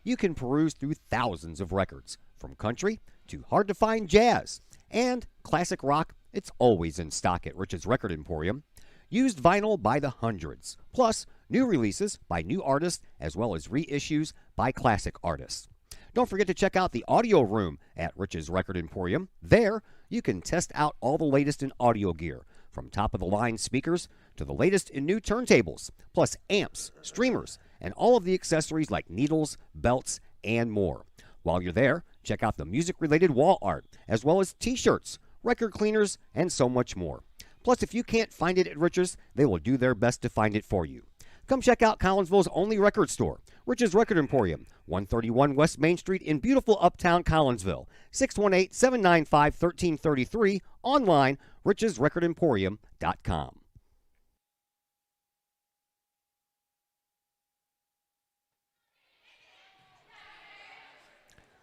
You can peruse through thousands of records, from country to hard-to-find jazz. And classic rock, it's always in stock at Rich's Record Emporium. Used vinyl by the hundreds, plus new releases by new artists as well as reissues by classic artists. Don't forget to check out the audio room at Rich's Record Emporium. There, you can test out all the latest in audio gear, from top-of-the-line speakers to the latest in new turntables, plus amps, streamers, and all of the accessories like needles, belts, and more. While you're there, check out the music-related wall art, as well as t-shirts, record cleaners, and so much more. Plus, if you can't find it at Rich's, they will do their best to find it for you. Come check out Collinsville's only record store, Rich's Record Emporium, 131 West Main Street in beautiful uptown Collinsville, 618-795-1333, online, richesrecordemporium.com.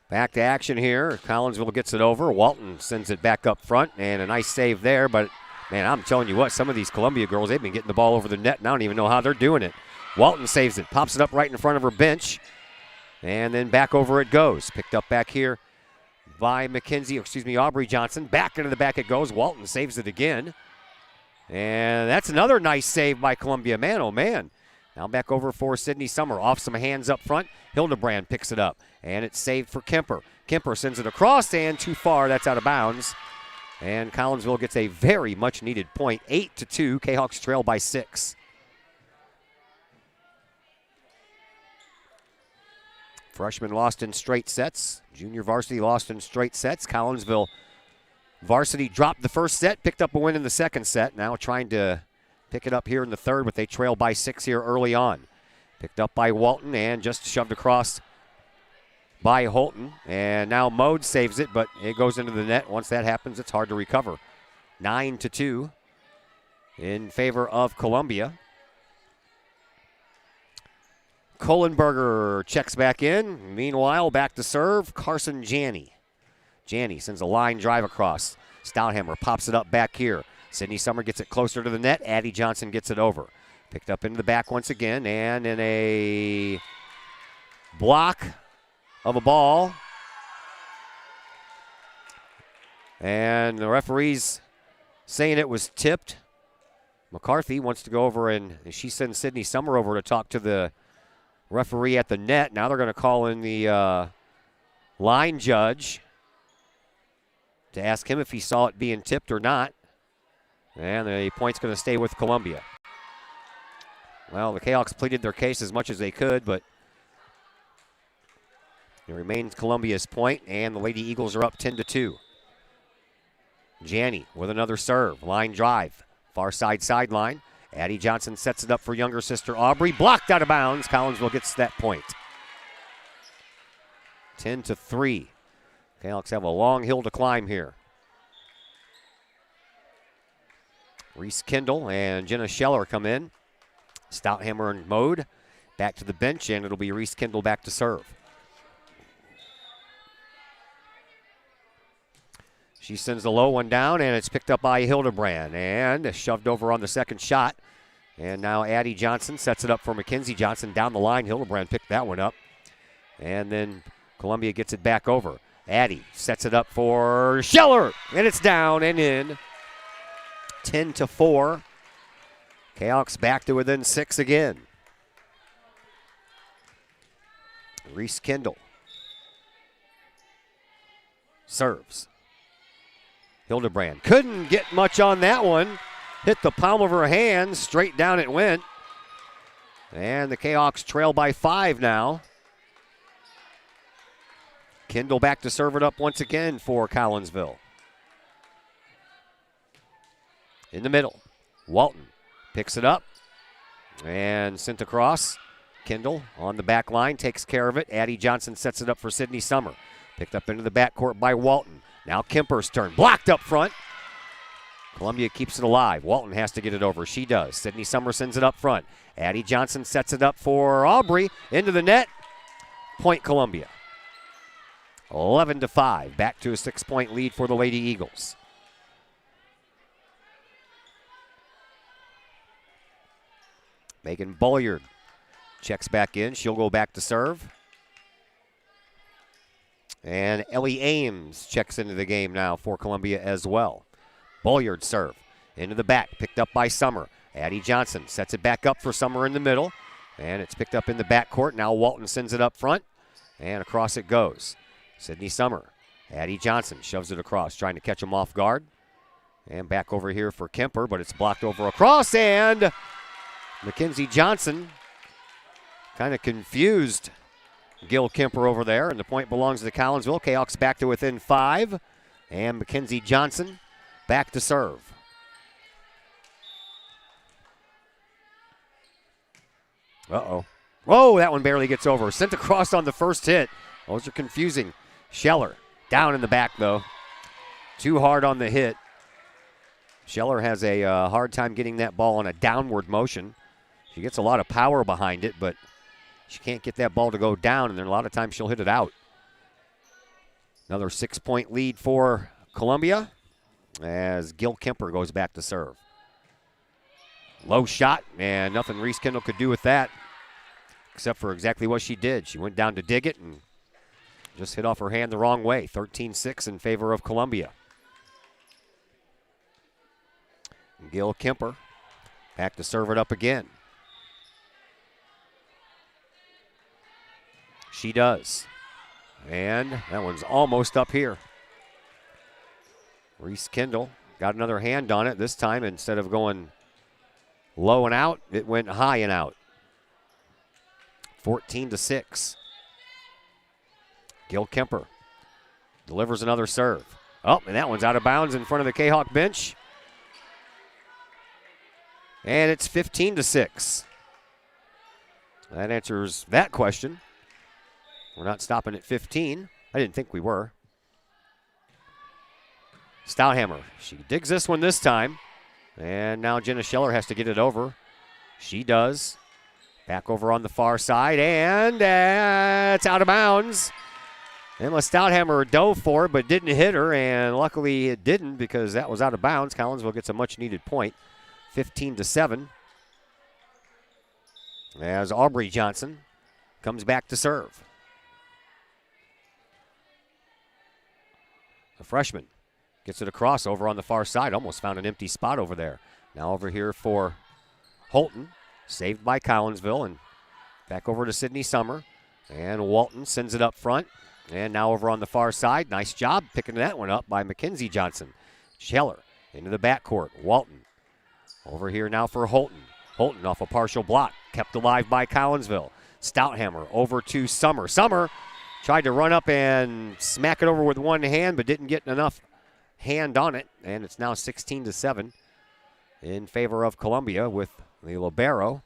Back to action here. Collinsville gets it over. Walton sends it back up front, and a nice save there. But, man, I'm telling you what, some of these Columbia girls, they've been getting the ball over the net, and I don't even know how they're doing it. Walton saves it, pops it up right in front of her bench, and then back over it goes. Picked up back here by Aubrey Johnson. Back into the back it goes. Walton saves it again. And that's another nice save by Columbia. Man, oh, man. Now back over for Sydney Summer. Off some hands up front. Hildebrand picks it up. And it's saved for Kemper. Kemper sends it across and too far. That's out of bounds. And Collinsville gets a very much needed point. 8-2. Kahawks trail by 6. Freshman lost in straight sets. Junior varsity lost in straight sets. Collinsville varsity dropped the first set, picked up a win in the second set. Now trying to pick it up here in the third, but they trail by 6 here early on. Picked up by Walton and just shoved across by Holton. And now Mode saves it, but it goes into the net. Once that happens, it's hard to recover. 9-2 in favor of Columbia. Kohlenberger checks back in. Meanwhile, back to serve, Carson Janney. Janney sends a line drive across. Stouthammer pops it up back here. Sydney Summer gets it closer to the net. Addie Johnson gets it over. Picked up into the back once again, and in a block of a ball. And the referee's saying it was tipped. McCarthy wants to go over, and she sends Sydney Summer over to talk to the referee at the net. Now they're going to call in the line judge to ask him if he saw it being tipped or not. And the point's going to stay with Columbia. Well, the Kahawks pleaded their case as much as they could, but it remains Columbia's point, and the Lady Eagles are up 10-2. Janney with another serve. Line drive. Far side sideline. Addie Johnson sets it up for younger sister Aubrey. Blocked out of bounds. Collinsville gets that point. 10-3. Kahawks have a long hill to climb here. Reese Kendall and Jenna Scheller come in. Stouthammer and Mode back to the bench, and it'll be Reese Kendall back to serve. She sends the low one down, and it's picked up by Hildebrand and shoved over on the second shot. And now Addie Johnson sets it up for Mackenzie Johnson down the line. Hildebrand picked that one up. And then Columbia gets it back over. Addie sets it up for Scheller, and it's down and in. 10-4. Kahok's back to within 6 again. Reese Kendall serves. Hildebrand couldn't get much on that one. Hit the palm of her hand. Straight down it went. And the Kahawks trail by 5 now. Kendall back to serve it up once again for Collinsville. In the middle, Walton picks it up and sent across. Kendall on the back line takes care of it. Addie Johnson sets it up for Sydney Summer. Picked up into the backcourt by Walton. Now Kemper's turn. Blocked up front. Columbia keeps it alive. Walton has to get it over. She does. Sydney Summer sends it up front. Addie Johnson sets it up for Aubrey. Into the net. Point Columbia. 11-5. Back to a 6-point lead for the Lady Eagles. Megan Bolliard checks back in. She'll go back to serve. And Ellie Ames checks into the game now for Columbia as well. Bolliard serve. Into the back. Picked up by Summer. Addie Johnson sets it back up for Summer in the middle. And it's picked up in the backcourt. Now Walton sends it up front. And across it goes. Sydney Summer. Addie Johnson shoves it across, trying to catch him off guard. And back over here for Kemper, but it's blocked over across. And Mackenzie Johnson kind of confused Gil Kemper over there, and the point belongs to Collinsville. Kahawks back to within 5, and Mackenzie Johnson back to serve. Uh-oh. Whoa, that one barely gets over. Sent across on the first hit. Those are confusing. Scheller down in the back, though. Too hard on the hit. Scheller has a hard time getting that ball on a downward motion. She gets a lot of power behind it, but she can't get that ball to go down, and then a lot of times she'll hit it out. Another 6-point lead for Columbia as Gil Kemper goes back to serve. Low shot, and nothing Reese Kendall could do with that except for exactly what she did. She went down to dig it and just hit off her hand the wrong way. 13-6 in favor of Columbia. Gil Kemper back to serve it up again. She does. And that one's almost up here. Reese Kendall got another hand on it. This time, instead of going low and out, it went high and out. 14-6. Gil Kemper delivers another serve. Oh, and that one's out of bounds in front of the Kahawk bench. And it's 15-6. That answers that question. We're not stopping at 15. I didn't think we were. Stouthammer. She digs this one this time. And now Jenna Scheller has to get it over. She does. Back over on the far side. And it's out of bounds. Emma Stouthammer dove for it but didn't hit her. And luckily it didn't because that was out of bounds. Collinsville gets a much needed point. 15-7. As Aubrey Johnson comes back to serve. The freshman gets it across over on the far side. Almost found an empty spot over there. Now over here for Holton. Saved by Collinsville. And back over to Sydney Summer. And Walton sends it up front. And now over on the far side. Nice job picking that one up by Mackenzie Johnson. Scheller into the backcourt. Walton over here now for Holton. Holton off a partial block. Kept alive by Collinsville. Stouthammer over to Summer. Summer tried to run up and smack it over with one hand, but didn't get enough hand on it. And it's now 16-7 in favor of Columbia with the libero,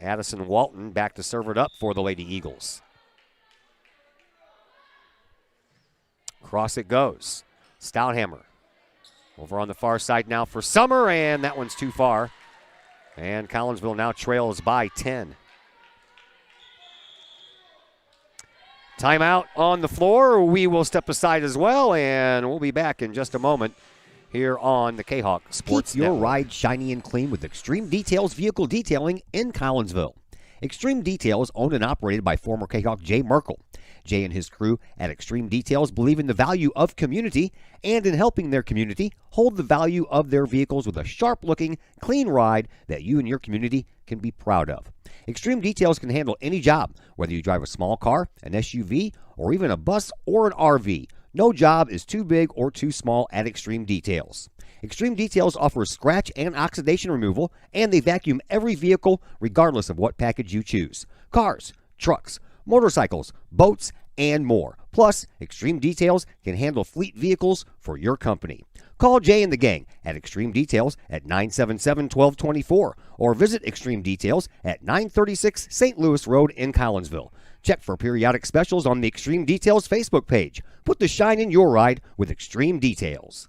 Addison Walton, back to serve it up for the Lady Eagles. Cross it goes. Stouthammer over on the far side now for Summer, and that one's too far. And Collinsville now trails by 10. Timeout on the floor. We will step aside as well, and we'll be back in just a moment here on the Kahok Sports Keep your Network. ride shiny and clean with Extreme Details Vehicle Detailing in Collinsville. Extreme Details, owned and operated by former Kahok Jay Merkel. Jay and his crew at Extreme Details believe in the value of community and in helping their community hold the value of their vehicles with a sharp-looking, clean ride that you and your community can be proud of. Extreme Details can handle any job, whether you drive a small car, an SUV, or even a bus or an RV. No job is too big or too small at Extreme Details. Extreme Details offers scratch and oxidation removal, and they vacuum every vehicle regardless of what package you choose. Cars, trucks, motorcycles, boats, and more. Plus, Extreme Details can handle fleet vehicles for your company. Call Jay and the gang at Extreme Details at 977-1224 or visit Extreme Details at 936 St. Louis Road in Collinsville. Check for periodic specials on the Extreme Details Facebook page. Put the shine in your ride with Extreme Details.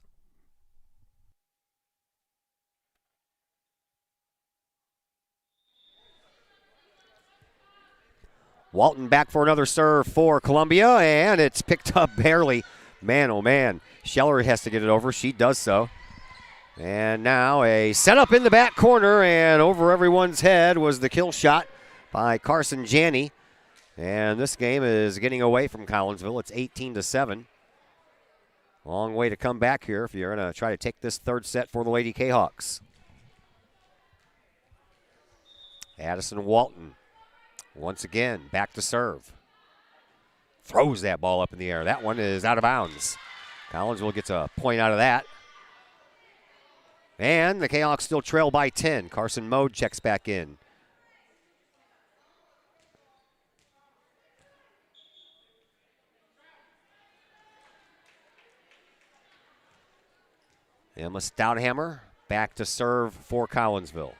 Walton back for another serve for Columbia, and it's picked up barely. Man, oh man. Scheller has to get it over. She does so. And now a setup in the back corner, and over everyone's head was the kill shot by Carson Janney. And this game is getting away from Collinsville. It's 18-7. Long way to come back here if you're going to try to take this third set for the Lady Kahawks. Addison Walton once again back to serve. Throws that ball up in the air. That one is out of bounds. Collinsville gets a point out of that. And the Kahawks still trail by 10. Carson Mode checks back in. Emma Stouthammer back to serve for Collinsville.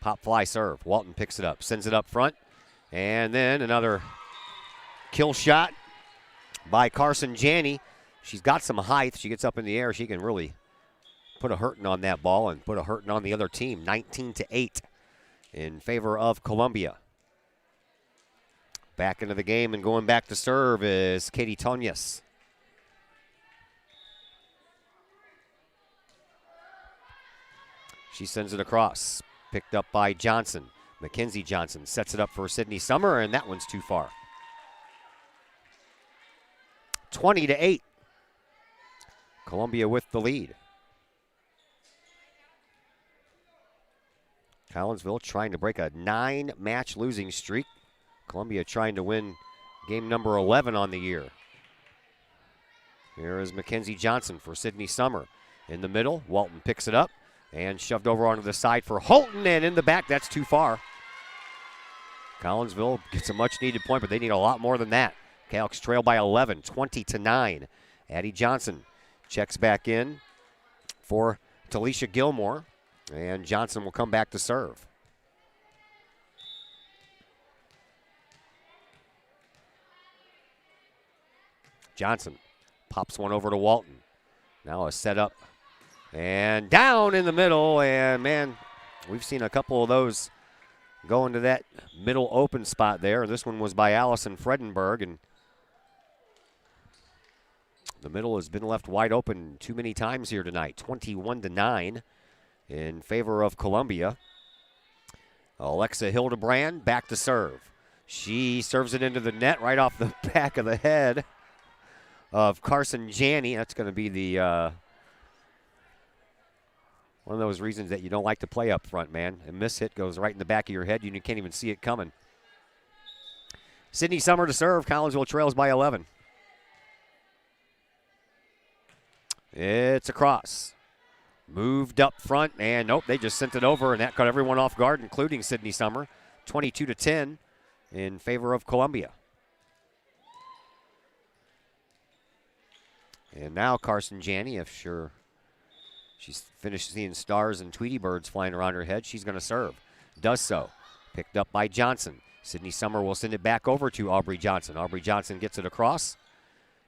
Pop fly serve. Walton picks it up, sends it up front. And then another kill shot by Carson Janney. She's got some height. She gets up in the air. She can really put a hurting on that ball and put a hurting on the other team. 19-8 in favor of Columbia. Back into the game and going back to serve is Katie Tonius. She sends it across. Picked up by Johnson. Mackenzie Johnson sets it up for Sydney Summer, and that one's too far. 20-8. Columbia with the lead. Collinsville trying to break a 9-match losing streak. Columbia trying to win game number 11 on the year. Here is Mackenzie Johnson for Sydney Summer. In the middle, Walton picks it up and shoved over onto the side for Holton, and in the back, that's too far. Collinsville gets a much-needed point, but they need a lot more than that. Kahawks trail by 11, 20-9. Addie Johnson checks back in for Talisha Gilmore, and Johnson will come back to serve. Johnson pops one over to Walton. Now a setup. And down in the middle. And, man, we've seen a couple of those go into that middle open spot there. This one was by Allison Fredenberg. And the middle has been left wide open too many times here tonight. 21-9 in favor of Columbia. Alexa Hildebrand back to serve. She serves it into the net right off the back of the head of Carson Janney. That's going to be the one of those reasons that you don't like to play up front, man. A miss hit goes right in the back of your head. You can't even see it coming. Sydney Summer to serve. Collinsville trails by 11. It's across. Moved up front, and nope, they just sent it over, and that caught everyone off guard, including Sydney Summer. 22-10 in favor of Columbia. And now Carson Janney, if sure she's finished seeing stars and Tweety birds flying around her head, she's going to serve. Does so. Picked up by Johnson. Sydney Summer will send it back over to Aubrey Johnson. Aubrey Johnson gets it across.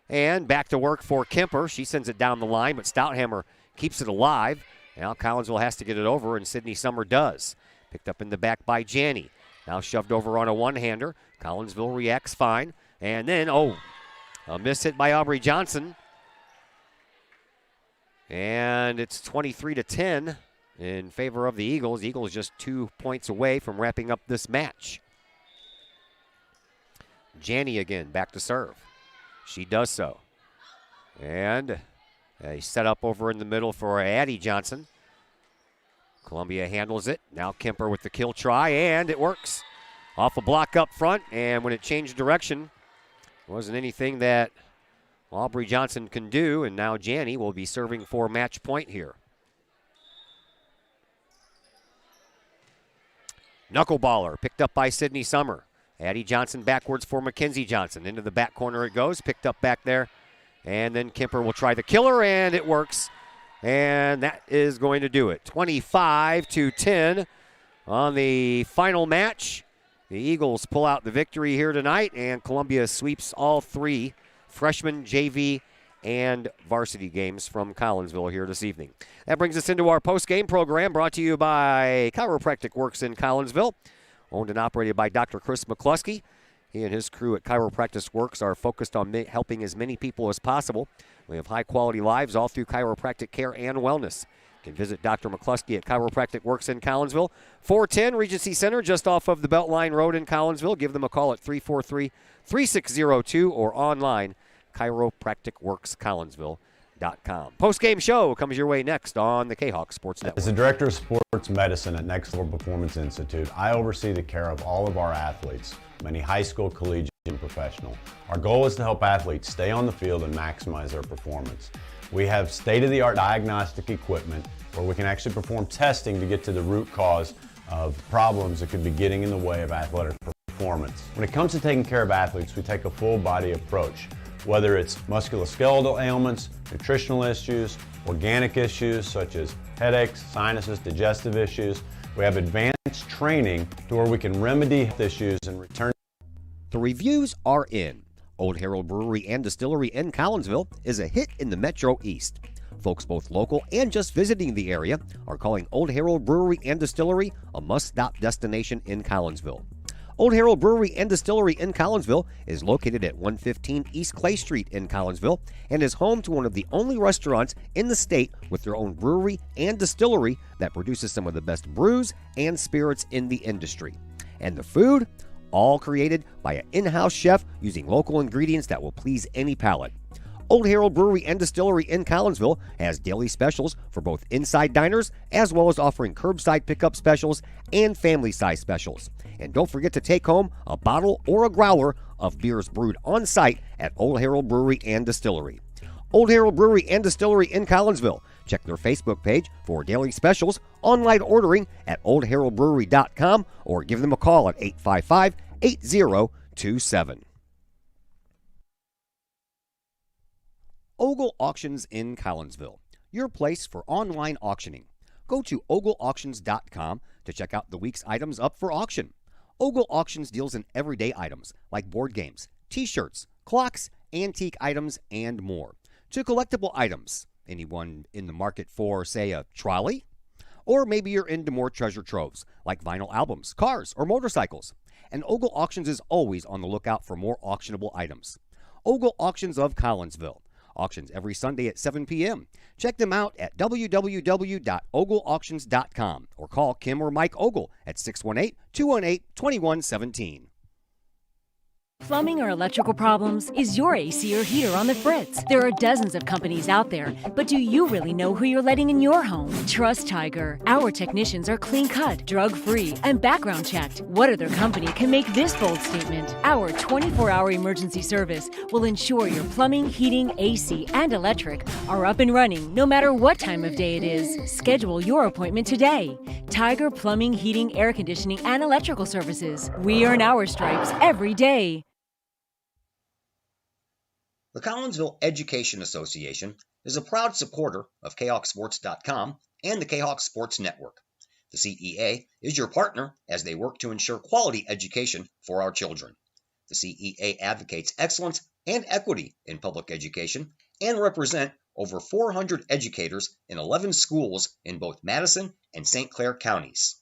And back to work for Kemper. She sends it down the line, but Stouthammer keeps it alive. Now Collinsville has to get it over, and Sydney Summer does. Picked up in the back by Janney. Now shoved over on a one-hander. Collinsville reacts fine. And then, a miss hit by Aubrey Johnson. And it's 23-10 in favor of the Eagles. Eagles just 2 points away from wrapping up this match. Janney again, back to serve. She does so. And a setup over in the middle for Addie Johnson. Columbia handles it. Now Kemper with the kill try, and it works. Off a block up front, and when it changed direction, wasn't anything that Aubrey Johnson can do, and now Janney will be serving for match point here. Knuckleballer picked up by Sydney Summer. Addie Johnson backwards for Mackenzie Johnson. Into the back corner it goes, picked up back there. And then Kemper will try the killer, and it works. And that is going to do it. 25-10 on the final match. The Eagles pull out the victory here tonight, and Columbia sweeps all three freshman, JV, and varsity games from Collinsville here this evening. That brings us into our post-game program brought to you by Chiropractic Works in Collinsville, owned and operated by Dr. Chris McCluskey. He and his crew at Chiropractic Works are focused on helping as many people as possible. We have high-quality lives all through chiropractic care and wellness. You can visit Dr. McCluskey at Chiropractic Works in Collinsville, 410 Regency Center, just off of the Beltline Road in Collinsville. Give them a call at 343-3602 or online, chiropracticworkscollinsville.com. Post-game show comes your way next on the Kahok Sports Network. As the Director of Sports Medicine at Next Level Performance Institute, I oversee the care of all of our athletes, many high school, collegiate, and professional. Our goal is to help athletes stay on the field and maximize their performance. We have state-of-the-art diagnostic equipment where we can actually perform testing to get to the root cause of problems that could be getting in the way of athletic performance. When it comes to taking care of athletes, we take a full-body approach. Whether it's musculoskeletal ailments, nutritional issues, organic issues such as headaches, sinuses, digestive issues, we have advanced training to where we can remedy health issues and return. The reviews are in. Old Herald Brewery and Distillery in Collinsville is a hit in the Metro East. Folks both local and just visiting the area are calling Old Herald Brewery and Distillery a must-stop destination in Collinsville. Old Herald Brewery and Distillery in Collinsville is located at 115 East Clay Street in Collinsville and is home to one of the only restaurants in the state with their own brewery and distillery that produces some of the best brews and spirits in the industry. And the food? All created by an in-house chef using local ingredients that will please any palate. Old Herald Brewery and Distillery in Collinsville has daily specials for both inside diners as well as offering curbside pickup specials and family size specials. And don't forget to take home a bottle or a growler of beers brewed on site at Old Herald Brewery and Distillery. Old Herald Brewery and Distillery in Collinsville. Check their Facebook page for daily specials, online ordering at oldheraldbrewery.com, or give them a call at 855-8027. Ogle Auctions in Collinsville, your place for online auctioning. Go to ogleauctions.com to check out the week's items up for auction. Ogle Auctions deals in everyday items like board games, t-shirts, clocks, antique items, and more. To collectible items, anyone in the market for, say, a trolley? Or maybe you're into more treasure troves like vinyl albums, cars, or motorcycles. And Ogle Auctions is always on the lookout for more auctionable items. Ogle Auctions of Collinsville. Auctions every Sunday at 7 p.m. Check them out at www.ogleauctions.com or call Kim or Mike Ogle at 618-218-2117. Plumbing or electrical problems? Is your AC or heater on the fritz? There are dozens of companies out there, but do you really know who you're letting in your home? Trust Tiger. Our technicians are clean-cut, drug-free, and background checked. What other company can make this bold statement? Our 24-hour emergency service will ensure your plumbing, heating, AC, and electric are up and running no matter what time of day it is. Schedule your appointment today. Tiger Plumbing, Heating, Air Conditioning, and Electrical Services. We earn our stripes every day. The Collinsville Education Association is a proud supporter of KahokSports.com and the Kahok Sports Network. The CEA is your partner as they work to ensure quality education for our children. The CEA advocates excellence and equity in public education and represent over 400 educators in 11 schools in both Madison and St. Clair counties.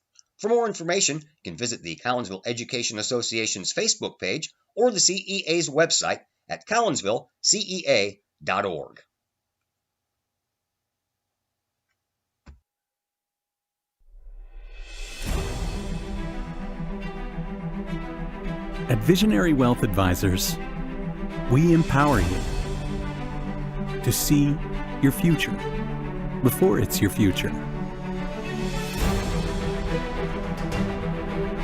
For more information, you can visit the Collinsville Education Association's Facebook page or the CEA's website at collinsvillecea.org. At Visionary Wealth Advisors, we empower you to see your future before it's your future,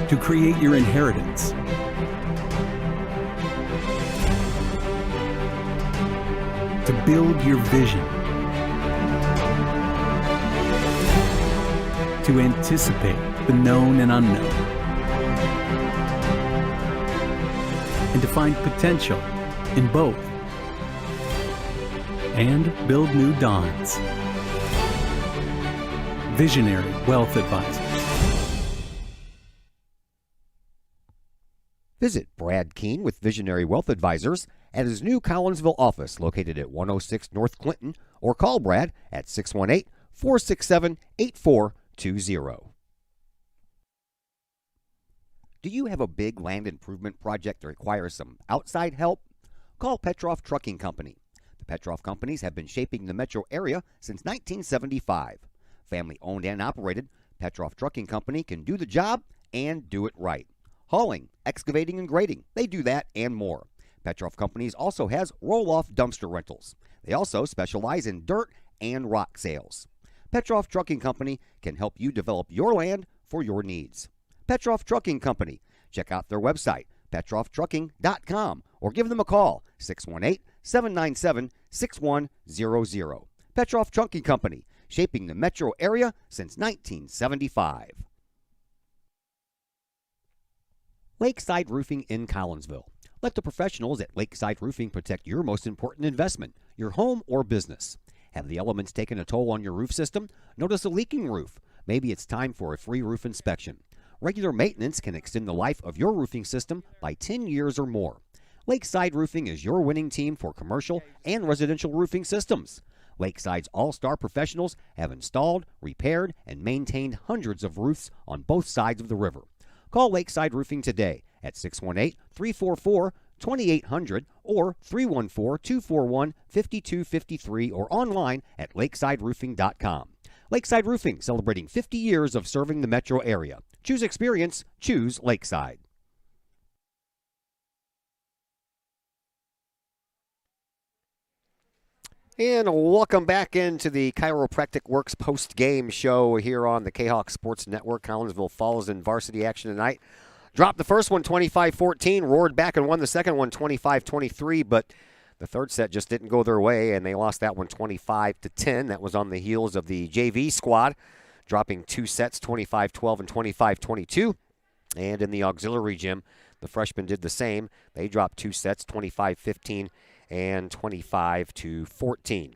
to create your inheritance, to build your vision, to anticipate the known and unknown, and to find potential in both, and build new dawns. Visionary Wealth Advisors. Visit Brad Keene with Visionary Wealth Advisors at his new Collinsville office located at 106 North Clinton, or call Brad at 618-467-8420. Do you have a big land improvement project that requires some outside help? Call Petroff Trucking Company. The Petroff Companies have been shaping the metro area since 1975. Family owned and operated, Petroff Trucking Company can do the job and do it right. Hauling, excavating, and grading, they do that and more. Petroff Companies also has roll-off dumpster rentals. They also specialize in dirt and rock sales. Petroff Trucking Company can help you develop your land for your needs. Petroff Trucking Company. Check out their website, petrofftrucking.com, or give them a call, 618-797-6100. Petroff Trucking Company, shaping the metro area since 1975. Lakeside Roofing in Collinsville. Let the professionals at Lakeside Roofing protect your most important investment, your home or business. Have the elements taken a toll on your roof system? Notice a leaking roof? Maybe it's time for a free roof inspection. Regular maintenance can extend the life of your roofing system by 10 years or more. Lakeside Roofing is your winning team for commercial and residential roofing systems. Lakeside's all-star professionals have installed, repaired, and maintained hundreds of roofs on both sides of the river. Call Lakeside Roofing today at 618-344-2800 or 314-241-5253 or online at lakesideroofing.com. Lakeside Roofing, celebrating 50 years of serving the metro area. Choose experience, choose Lakeside. And welcome back into the Chiropractic Works post-game show here on the Kahok Sports Network. Collinsville falls in varsity action tonight. Dropped the first one 25-14, roared back and won the second one 25-23, but the third set just didn't go their way, and they lost that one 25-10. That was on the heels of the JV squad, dropping two sets, 25-12 and 25-22. And in the auxiliary gym, the freshmen did the same. They dropped two sets, 25-15 and 25-14.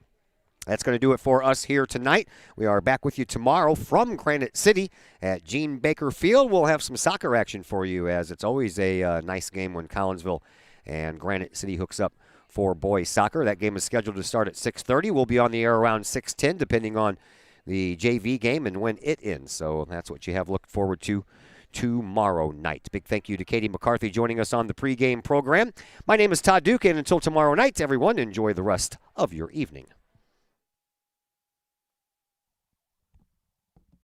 That's going to do it for us here tonight. We are back with you tomorrow from Granite City at Gene Baker Field. We'll have some soccer action for you, as it's always a nice game when Collinsville and Granite City hooks up for boys soccer. That game is scheduled to start at 6:30. We'll be on the air around 6:10, depending on the JV game and when it ends. So that's what you have looked forward to tomorrow night. Big thank you to Katie McCarthy joining us on the pregame program. My name is Todd Duke, and until tomorrow night, everyone, enjoy the rest of your evening.